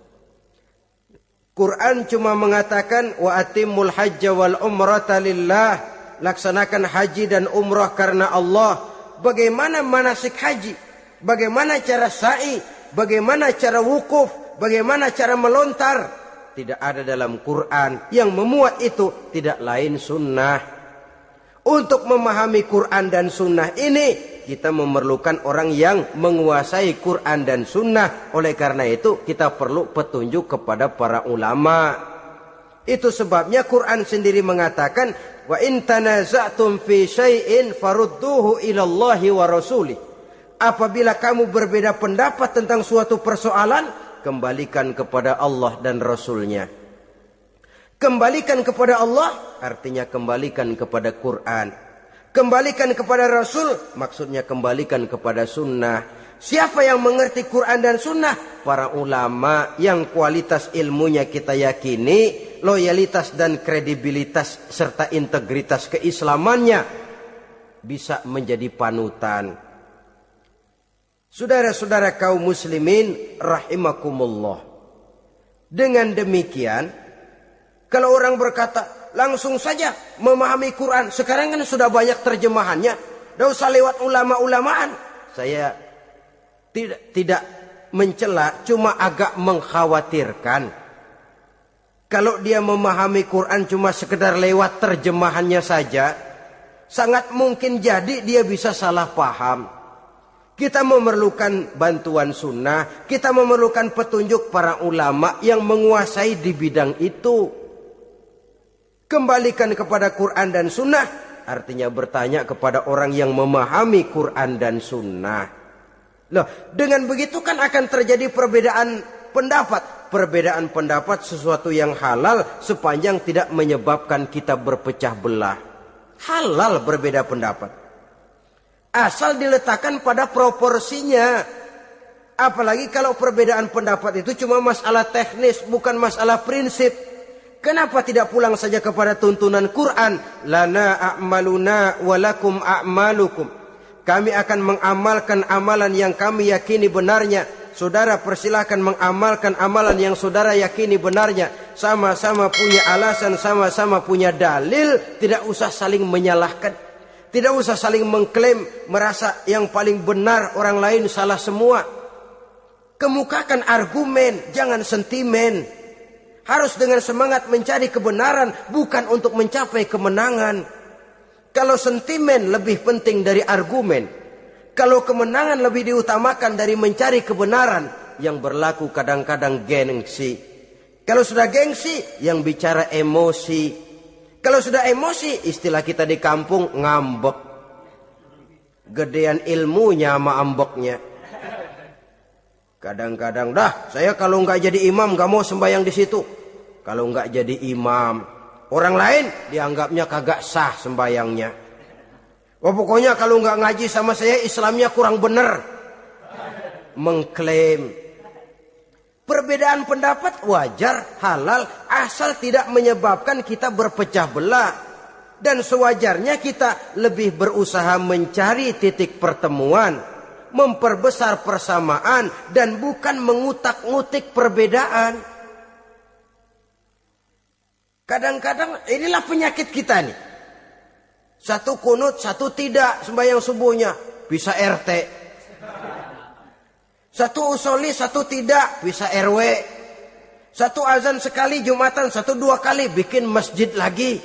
Quran cuma mengatakan wa atimul hajja wal umrata lillah, laksanakan haji dan umrah karena Allah. Bagaimana manasik haji? Bagaimana cara sa'i? Bagaimana cara wukuf? Bagaimana cara melontar? Tidak ada dalam Quran. Yang memuat itu tidak lain sunnah. Untuk memahami Quran dan sunnah ini, kita memerlukan orang yang menguasai Quran dan sunnah. Oleh karena itu kita perlu petunjuk kepada para ulama. Itu sebabnya Quran sendiri mengatakan, wa in tanaza'tum fi syai'in farudduhu ilallahi wa rasulih. Apabila kamu berbeda pendapat tentang suatu persoalan, kembalikan kepada Allah dan Rasulnya. Kembalikan kepada Allah artinya kembalikan kepada Quran. Kembalikan kepada Rasul maksudnya kembalikan kepada sunnah. Siapa yang mengerti Quran dan sunnah? Para ulama yang kualitas ilmunya kita yakini, loyalitas dan kredibilitas serta integritas keislamannya bisa menjadi panutan. Saudara-saudara kaum muslimin rahimakumullah. Dengan demikian, kalau orang berkata, langsung saja memahami Quran. Sekarang kan sudah banyak terjemahannya. Tidak usah lewat ulama-ulamaan. Saya tidak mencela, cuma agak mengkhawatirkan. Kalau dia memahami Quran cuma sekedar lewat terjemahannya saja, sangat mungkin jadi dia bisa salah paham. Kita memerlukan bantuan sunnah. Kita memerlukan petunjuk para ulama yang menguasai di bidang itu. Kembalikan kepada Quran dan sunnah artinya bertanya kepada orang yang memahami Quran dan sunnah. Loh, dengan begitu kan akan terjadi perbedaan pendapat. Perbedaan pendapat sesuatu yang halal sepanjang tidak menyebabkan kita berpecah belah. Halal berbeda pendapat. Asal diletakkan pada proporsinya. Apalagi kalau perbedaan pendapat itu cuma masalah teknis, bukan masalah prinsip. Kenapa tidak pulang saja kepada tuntunan Quran? Lana a'maluna walakum a'malukum. Kami akan mengamalkan amalan yang kami yakini benarnya. Saudara persilahkan mengamalkan amalan yang saudara yakini benarnya. Sama-sama punya alasan, sama-sama punya dalil. Tidak usah saling menyalahkan. Tidak usah saling mengklaim, merasa yang paling benar, orang lain salah semua. Kemukakan argumen, jangan sentimen. Harus dengan semangat mencari kebenaran, bukan untuk mencapai kemenangan. Kalau sentimen lebih penting dari argumen, kalau kemenangan lebih diutamakan dari mencari kebenaran, yang berlaku kadang-kadang gengsi. Kalau sudah gengsi, yang bicara emosi. Kalau sudah emosi, istilah kita di kampung, ngambek. Gedean ilmunya sama ambeknya. Kadang-kadang, dah saya kalau nggak jadi imam nggak mau sembahyang di situ. Kalau nggak jadi imam, orang lain dianggapnya kagak sah sembayangnya. Oh, pokoknya kalau nggak ngaji sama saya Islamnya kurang bener. Mengklaim. Perbedaan pendapat wajar, halal, asal tidak menyebabkan kita berpecah belah. Dan sewajarnya kita lebih berusaha mencari titik pertemuan, memperbesar persamaan, dan bukan mengutak-ngutik perbedaan. Kadang-kadang inilah penyakit kita nih. Satu kunut, satu tidak sembahyang subuhnya. Bisa RT. Satu usoli, satu tidak. Bisa RW. Satu azan sekali Jumatan, satu dua kali bikin masjid lagi.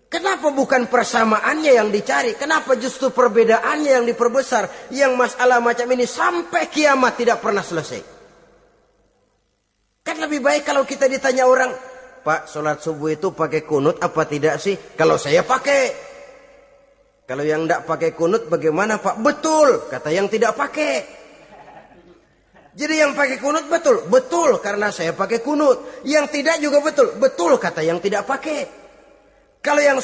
Kenapa bukan persamaannya yang dicari? Kenapa justru perbedaannya yang diperbesar? Yang masalah macam ini sampai kiamat tidak pernah selesai. Kan lebih baik kalau kita ditanya orang, Pak, sholat subuh itu pakai kunut apa tidak sih? Kalau saya pakai. Kalau yang tidak pakai kunut bagaimana Pak? Betul, kata yang tidak pakai. Jadi yang pakai kunut betul? Betul, karena saya pakai kunut. Yang tidak juga betul? Betul, kata yang tidak pakai. Kalau yang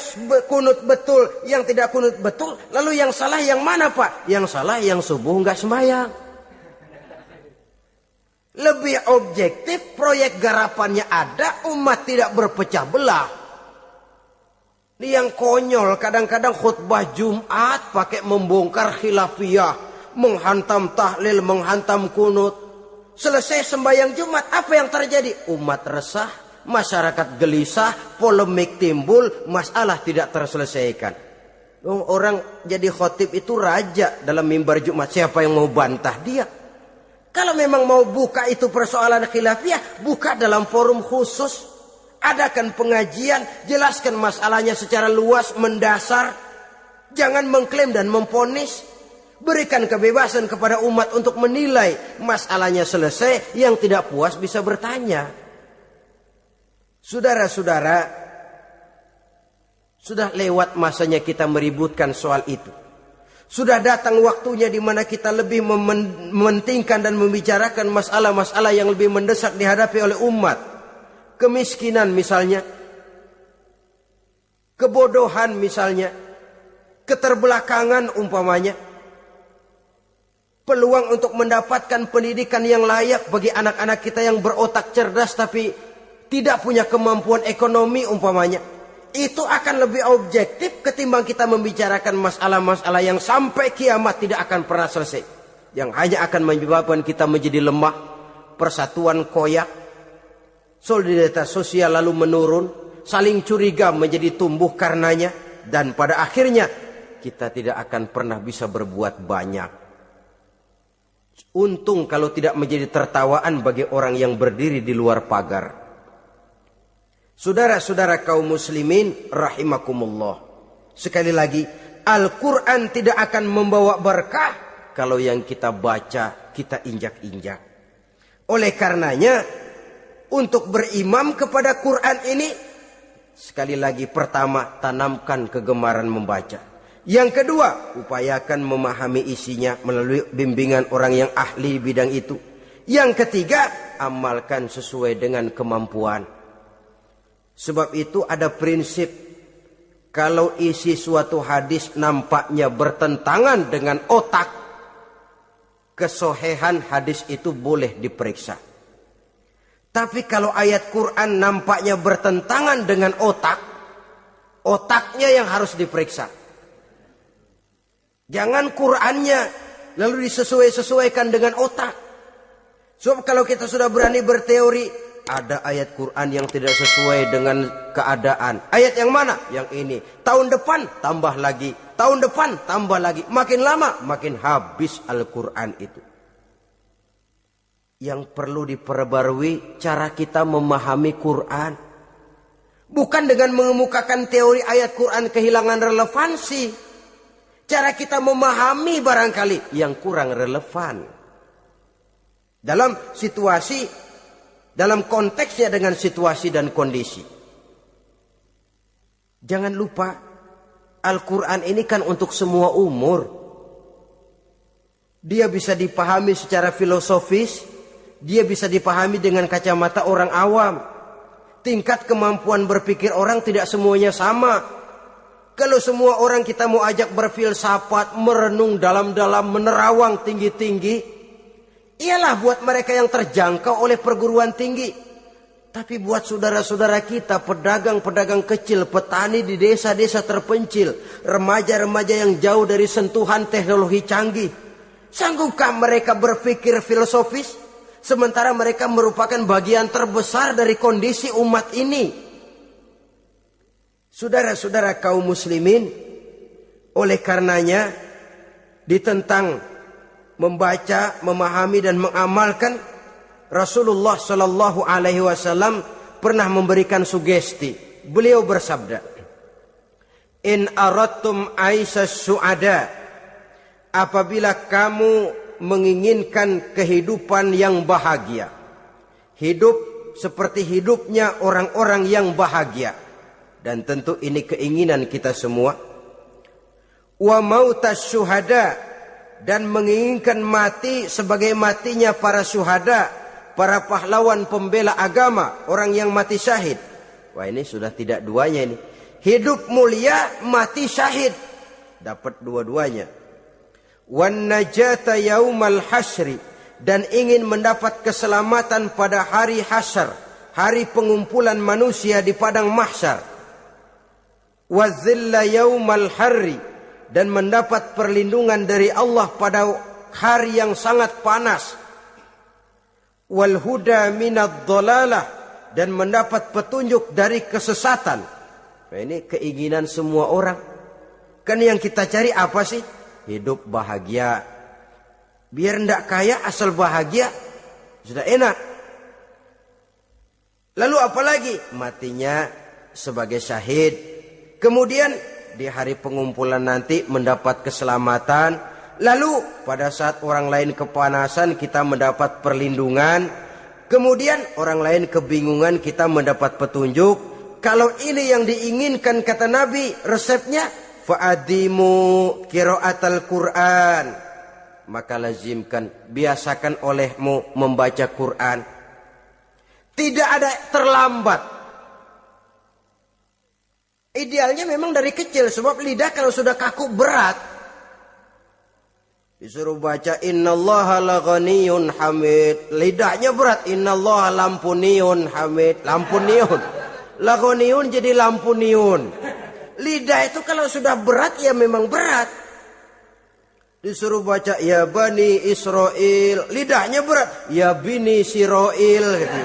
kunut betul, yang tidak kunut betul, lalu yang salah yang mana Pak? Yang salah yang subuh nggak sembahyang. Lebih objektif, proyek garapannya ada, umat tidak berpecah belah. Ini yang konyol, kadang-kadang khutbah Jumat pakai membongkar khilafiyah, menghantam tahlil, menghantam kunut. Selesai sembahyang Jumat, apa yang terjadi? Umat resah, masyarakat gelisah, polemik timbul, masalah tidak terselesaikan. Orang jadi khotib itu raja dalam mimbar Jumat, siapa yang mau bantah dia? Kalau memang mau buka itu persoalan khilafiyah, buka dalam forum khusus. Adakan pengajian, jelaskan masalahnya secara luas, mendasar. Jangan mengklaim dan memponis. Berikan kebebasan kepada umat untuk menilai. Masalahnya selesai, yang tidak puas bisa bertanya. Saudara-saudara, sudah lewat masanya kita meributkan soal itu. Sudah datang waktunya di mana kita lebih mementingkan dan membicarakan masalah-masalah yang lebih mendesak dihadapi oleh umat. Kemiskinan misalnya, kebodohan misalnya, keterbelakangan umpamanya. Peluang untuk mendapatkan pendidikan yang layak bagi anak-anak kita yang berotak cerdas tapi tidak punya kemampuan ekonomi umpamanya. Itu akan lebih objektif ketimbang kita membicarakan masalah-masalah yang sampai kiamat tidak akan pernah selesai. Yang hanya akan menyebabkan kita menjadi lemah, persatuan koyak, solidaritas sosial lalu menurun, saling curiga menjadi tumbuh karenanya, dan pada akhirnya kita tidak akan pernah bisa berbuat banyak. Untung kalau tidak menjadi tertawaan bagi orang yang berdiri di luar pagar. Saudara-saudara kaum muslimin rahimakumullah. Sekali lagi, Al-Quran tidak akan membawa berkah kalau yang kita baca, kita injak-injak. Oleh karenanya, untuk berimam kepada Quran ini, sekali lagi pertama, tanamkan kegemaran membaca. Yang kedua, upayakan memahami isinya melalui bimbingan orang yang ahli bidang itu. Yang ketiga, amalkan sesuai dengan kemampuan. Sebab itu ada prinsip, kalau isi suatu hadis nampaknya bertentangan dengan otak, kesohihan hadis itu boleh diperiksa. Tapi kalau ayat Quran nampaknya bertentangan dengan otak, otaknya yang harus diperiksa. Jangan Qur'annya lalu disesuaikan dengan otak. Sebab kalau kita sudah berani berteori, ada ayat Quran yang tidak sesuai dengan keadaan. Ayat yang mana? Yang ini. Tahun depan tambah lagi. Tahun depan tambah lagi. Makin lama makin habis Al-Quran itu. Yang perlu diperbarui cara kita memahami Quran. Bukan dengan mengemukakan teori ayat Quran kehilangan relevansi. Cara kita memahami barangkali yang kurang relevan. Dalam situasi, dalam konteksnya dengan situasi dan kondisi. Jangan lupa, Al-Quran ini kan untuk semua umur. Dia bisa dipahami secara filosofis, dia bisa dipahami dengan kacamata orang awam. Tingkat kemampuan berpikir orang tidak semuanya sama. Kalau semua orang kita mau ajak berfilsafat, merenung dalam-dalam, menerawang tinggi-tinggi, ialah buat mereka yang terjangkau oleh perguruan tinggi. Tapi buat saudara-saudara kita, pedagang-pedagang kecil, petani di desa-desa terpencil, remaja-remaja yang jauh dari sentuhan teknologi canggih, sanggupkah mereka berpikir filosofis? Sementara mereka merupakan bagian terbesar dari kondisi umat ini. Saudara-saudara kaum muslimin, oleh karenanya ditentang membaca, memahami dan mengamalkan, Rasulullah Shallallahu Alaihi Wasallam pernah memberikan sugesti. Beliau bersabda, "In aradtum aisha su'ada, apabila kamu menginginkan kehidupan yang bahagia, hidup seperti hidupnya orang-orang yang bahagia." Dan tentu ini keinginan kita semua. Wa mautas syuhada, dan menginginkan mati sebagai matinya para syuhada, para pahlawan pembela agama, orang yang mati syahid. Wah, ini sudah tidak duanya ini. Hidup mulia, mati syahid. Dapat dua-duanya. Wan najata yaumal hasyri, dan ingin mendapat keselamatan pada hari hasyar, hari pengumpulan manusia di padang mahsyar. Wazilla yaumal harri, dan mendapat perlindungan dari Allah pada hari yang sangat panas. Wal huda minad dhalalah, dan mendapat petunjuk dari kesesatan. Nah, ini keinginan semua orang. Kan yang kita cari apa sih? Hidup bahagia. Biar ndak kaya asal bahagia, sudah enak. Lalu apalagi? Matinya sebagai syahid. Kemudian di hari pengumpulan nanti mendapat keselamatan. Lalu pada saat orang lain kepanasan kita mendapat perlindungan. Kemudian orang lain kebingungan kita mendapat petunjuk. Kalau ini yang diinginkan kata Nabi, resepnya fa'adimu qiraatal Quran. Maka lazimkan, biasakan olehmu membaca Quran. Tidak ada terlambat. Idealnya memang dari kecil, sebab lidah kalau sudah kaku berat. Disuruh baca innallaha laghaniyun hamid, lidahnya berat. Innallaha lampuniyun hamid, lampuniyun. Laghaniyun jadi lampuniyun. Lidah itu kalau sudah berat ya memang berat. Disuruh baca ya bani Israel, lidahnya berat. Ya bini Siroil gitu.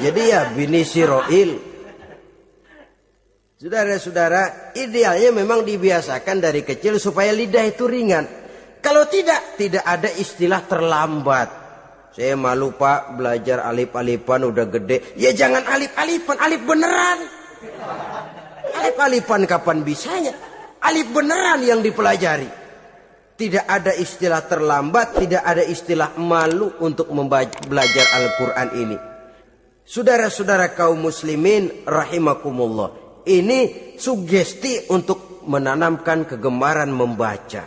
Jadi ya bini Siroil. Saudara-saudara, idealnya memang dibiasakan dari kecil supaya lidah itu ringan. Kalau tidak, tidak ada istilah terlambat. Saya malu pak, belajar alif-alifan udah gede. Ya jangan alif-alifan, alif beneran. Alif-alifan kapan bisanya? Alif beneran yang dipelajari. Tidak ada istilah terlambat, tidak ada istilah malu untuk belajar Al-Quran ini. Saudara-saudara kaum muslimin rahimakumullah. Ini sugesti untuk menanamkan kegemaran membaca.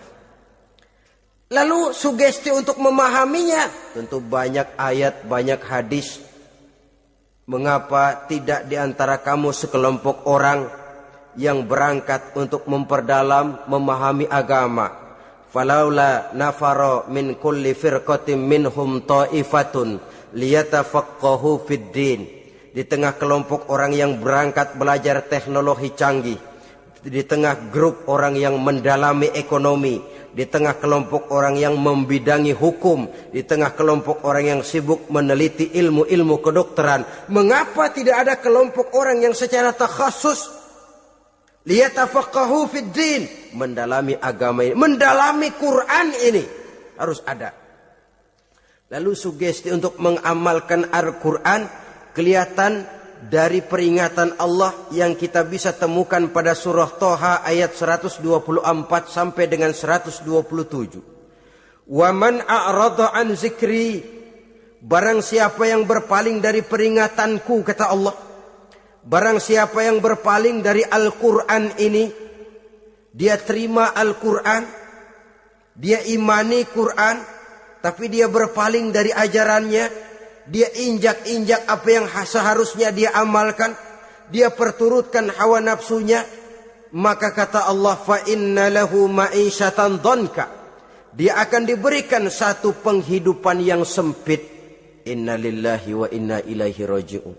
Lalu sugesti untuk memahaminya. Tentu banyak ayat, banyak hadis. Mengapa tidak di antara kamu sekelompok orang yang berangkat untuk memperdalam, memahami agama. Falaula nafaro min kulli firqatin minhum ta'ifatun liyatafaqahu fid din. Di tengah kelompok orang yang berangkat belajar teknologi canggih, di tengah grup orang yang mendalami ekonomi, di tengah kelompok orang yang membidangi hukum, di tengah kelompok orang yang sibuk meneliti ilmu-ilmu kedokteran. Mengapa tidak ada kelompok orang yang secara takhasus liyatafaqahu fid din, mendalami agama ini, mendalami Quran ini? Harus ada. Lalu sugesti untuk mengamalkan Al-Quran kelihatan dari peringatan Allah yang kita bisa temukan pada surah Thaha ayat 124 sampai dengan 127. Wa man a'rada an zikri, barang siapa yang berpaling dari peringatanku, kata Allah. Barang siapa yang berpaling dari Al-Quran ini, dia terima Al-Quran, dia imani Quran, tapi dia berpaling dari ajarannya. Dia injak-injak apa yang seharusnya dia amalkan. Dia perturutkan hawa nafsunya. Maka kata Allah, fa inna lahu ma'isyatan dhanka, dia akan diberikan satu penghidupan yang sempit. Inna lillahi wa inna ilaihi raji'un.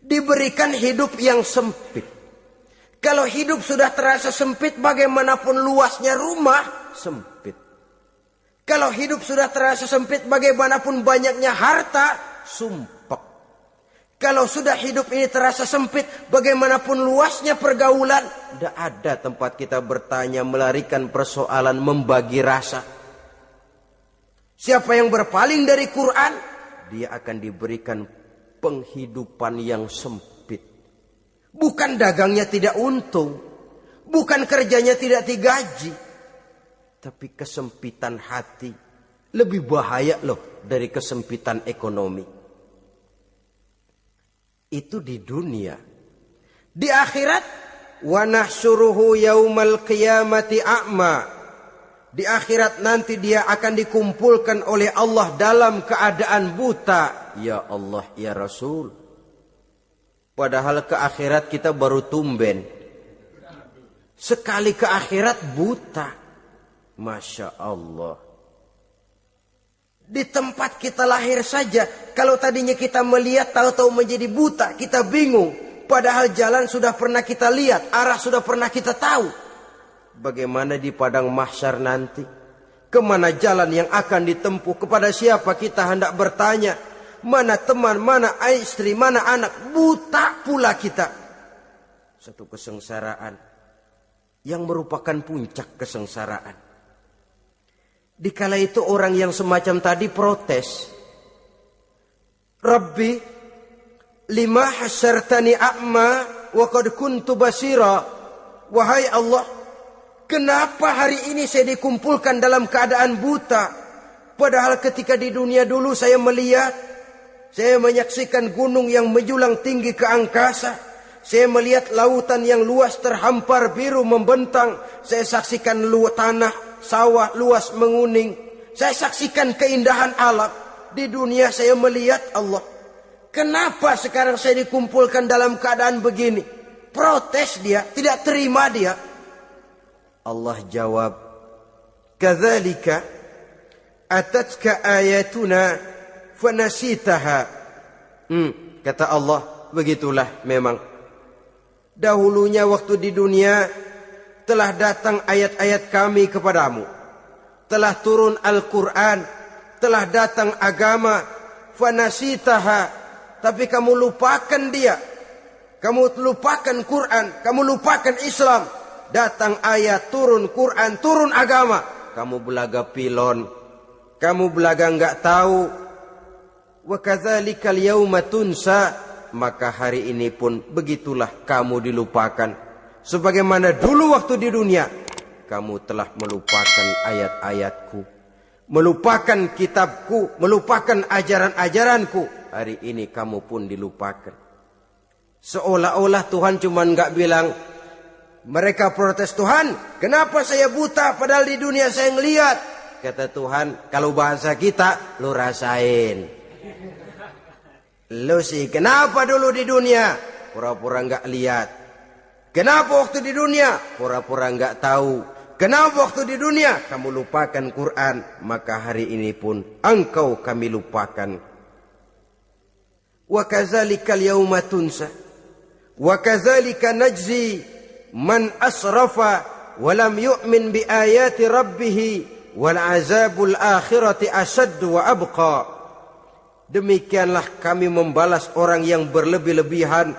Diberikan hidup yang sempit. Kalau hidup sudah terasa sempit, bagaimanapun luasnya rumah, sempit. Kalau hidup sudah terasa sempit, bagaimanapun banyaknya harta, sumpek. Kalau sudah hidup ini terasa sempit, bagaimanapun luasnya pergaulan, tidak ada tempat kita bertanya, melarikan persoalan, membagi rasa. Siapa yang berpaling dari Quran, dia akan diberikan penghidupan yang sempit. Bukan dagangnya tidak untung, bukan kerjanya tidak digaji, tapi kesempitan hati lebih bahaya loh dari kesempitan ekonomi. Itu di dunia. Di akhirat, wa nahsyuruhu yaumal qiyamati a'ma. Di akhirat nanti dia akan dikumpulkan oleh Allah dalam keadaan buta. Ya Allah, ya Rasul. Padahal ke akhirat kita baru tumben. Sekali ke akhirat buta. Masya Allah. Di tempat kita lahir saja, kalau tadinya kita melihat tahu-tahu menjadi buta, kita bingung. Padahal jalan sudah pernah kita lihat, arah sudah pernah kita tahu. Bagaimana di padang mahsyar nanti? Kemana jalan yang akan ditempuh? Kepada siapa kita hendak bertanya? Mana teman, mana istri, mana anak? Buta pula kita. Satu kesengsaraan yang merupakan puncak kesengsaraan. Dikala itu orang yang semacam tadi protes. Rabbi, lima hasyartani a'ma wa qad kuntu basira. Wahai Allah, kenapa hari ini saya dikumpulkan dalam keadaan buta? Padahal ketika di dunia dulu saya melihat, saya menyaksikan gunung yang menjulang tinggi ke angkasa. Saya melihat lautan yang luas terhampar biru membentang. Saya saksikan tanah sawah luas menguning. Saya saksikan keindahan alam. Di dunia saya melihat Allah. Kenapa sekarang saya dikumpulkan dalam keadaan begini? Protes dia, tidak terima dia. Allah jawab, kadzalika atatka ayatuna fanasitaha. Kata Allah, begitulah memang. Dahulunya waktu di dunia telah datang ayat-ayat kami kepadamu. Telah turun Al-Quran. Telah datang agama. Fanasitaha. Tapi kamu lupakan dia. Kamu lupakan Quran. Kamu lupakan Islam. Datang ayat, turun Quran, turun agama. Kamu belaga pilon. Kamu belaga enggak tahu. Wa kadzalikal yauma tunsa. Maka hari ini pun begitulah kamu dilupakan. Sebagaimana dulu waktu di dunia, kamu telah melupakan ayat-ayatku, melupakan kitabku, melupakan ajaran-ajaranku. Hari ini kamu pun dilupakan. Seolah-olah Tuhan cuma enggak bilang, mereka protes, Tuhan, kenapa saya buta padahal di dunia saya ngelihat. Kata Tuhan, kalau bahasa kita, lu rasain. Lu sih, kenapa dulu di dunia? Pura-pura enggak lihat. Kenapa waktu di dunia? Pura-pura enggak tahu. Kenapa waktu di dunia? Kamu lupakan Quran. Maka hari ini pun engkau kami lupakan. Wa kadzalikal yauma tunsa. Wa kadzalika najzi man asrafa walam yu'min bi ayati rabbih wal azabul akhirati asyaddu wa abqa. Demikianlah kami membalas orang yang berlebih-lebihan,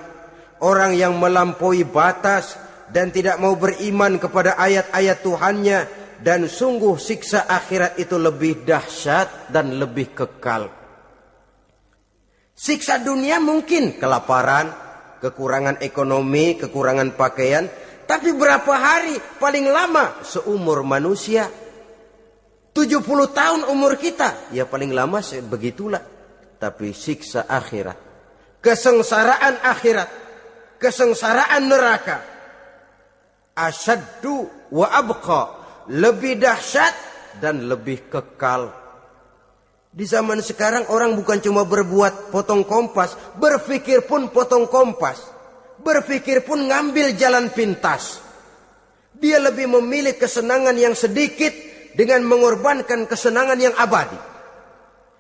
orang yang melampaui batas dan tidak mau beriman kepada ayat-ayat Tuhannya, dan sungguh siksa akhirat itu lebih dahsyat dan lebih kekal. Siksa dunia mungkin kelaparan, kekurangan ekonomi, kekurangan pakaian, tapi berapa hari paling lama seumur manusia? 70 tahun umur kita, ya paling lama begitulah. Tapi siksa akhirat, kesengsaraan akhirat, kesengsaraan neraka, asyaddu wa abqa, lebih dahsyat dan lebih kekal. Di zaman sekarang orang bukan cuma berbuat potong kompas, berpikir pun potong kompas, berpikir pun ngambil jalan pintas. Dia lebih memilih kesenangan yang sedikit dengan mengorbankan kesenangan yang abadi.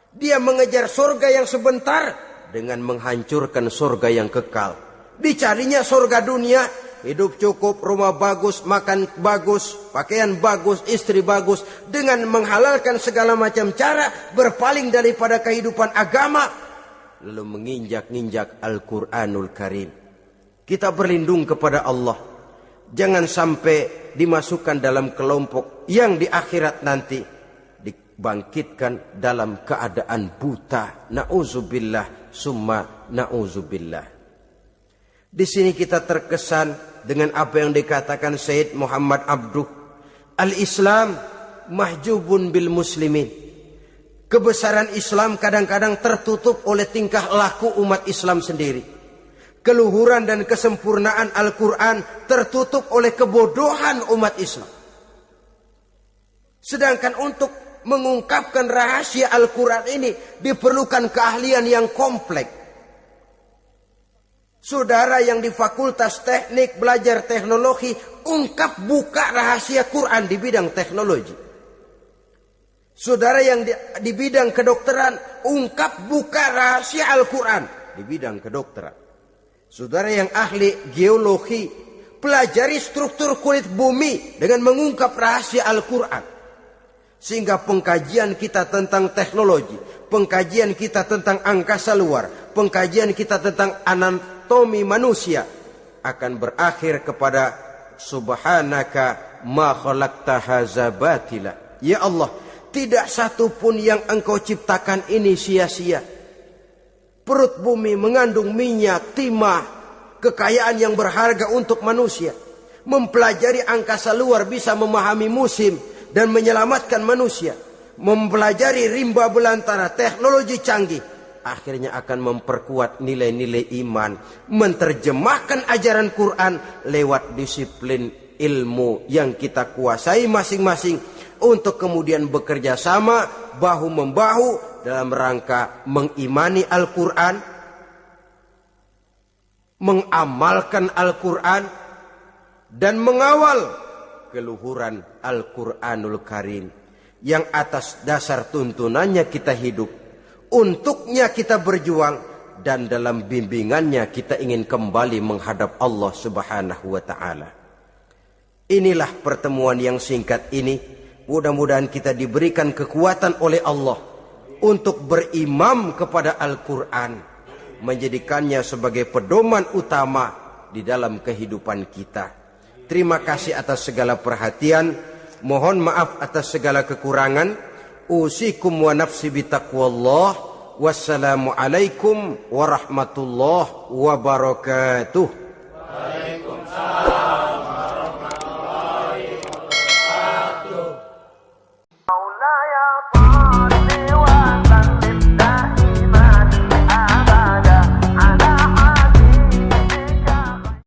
Dia mengejar surga yang sebentar dengan menghancurkan surga yang kekal. Dicarinya surga dunia, hidup cukup, rumah bagus, makan bagus, pakaian bagus, istri bagus, dengan menghalalkan segala macam cara, berpaling daripada kehidupan agama, lalu menginjak-injak Al-Quranul Karim. Kita berlindung kepada Allah, jangan sampai dimasukkan dalam kelompok yang di akhirat nanti dibangkitkan dalam keadaan buta. Na'udzubillah summa na'udzubillah. Di sini kita terkesan dengan apa yang dikatakan Sayyid Muhammad Abduh, al-Islam mahjubun bil muslimin. Kebesaran Islam kadang-kadang tertutup oleh tingkah laku umat Islam sendiri. Keluhuran dan kesempurnaan Al-Quran tertutup oleh kebodohan umat Islam. Sedangkan untuk mengungkapkan rahasia Al-Quran ini diperlukan keahlian yang kompleks. Saudara yang di fakultas teknik belajar teknologi, ungkap buka rahasia Quran di bidang teknologi. Saudara yang di bidang kedokteran, ungkap buka rahasia Al-Quran di bidang kedokteran. Saudara yang ahli geologi, pelajari struktur kulit bumi dengan mengungkap rahasia Al-Quran. Sehingga pengkajian kita tentang teknologi, pengkajian kita tentang angkasa luar, pengkajian kita tentang anatomi manusia akan berakhir kepada subhanaka ma khalaqta hadza batila. Ya Allah, tidak satu pun yang Engkau ciptakan ini sia-sia. Perut bumi mengandung minyak, timah, kekayaan yang berharga untuk manusia. Mempelajari angkasa luar bisa memahami musim dan menyelamatkan manusia. Mempelajari rimba belantara, teknologi canggih, akhirnya akan memperkuat nilai-nilai iman. Menerjemahkan ajaran Quran lewat disiplin ilmu yang kita kuasai masing-masing, untuk kemudian bekerja sama bahu-membahu dalam rangka mengimani Al-Quran, mengamalkan Al-Quran, dan mengawal keluhuran Al-Quranul Karim yang atas dasar tuntunannya kita hidup, untuknya kita berjuang, dan dalam bimbingannya kita ingin kembali menghadap Allah Subhanahu wa ta'ala. Inilah pertemuan yang singkat ini. Mudah-mudahan kita diberikan kekuatan oleh Allah untuk berimam kepada Al-Quran, menjadikannya sebagai pedoman utama di dalam kehidupan kita. Terima kasih atas segala perhatian. Mohon maaf atas segala kekurangan. Usikum wa nafsi bitaqwallah. Wassalamualaikum warahmatullahi wabarakatuh.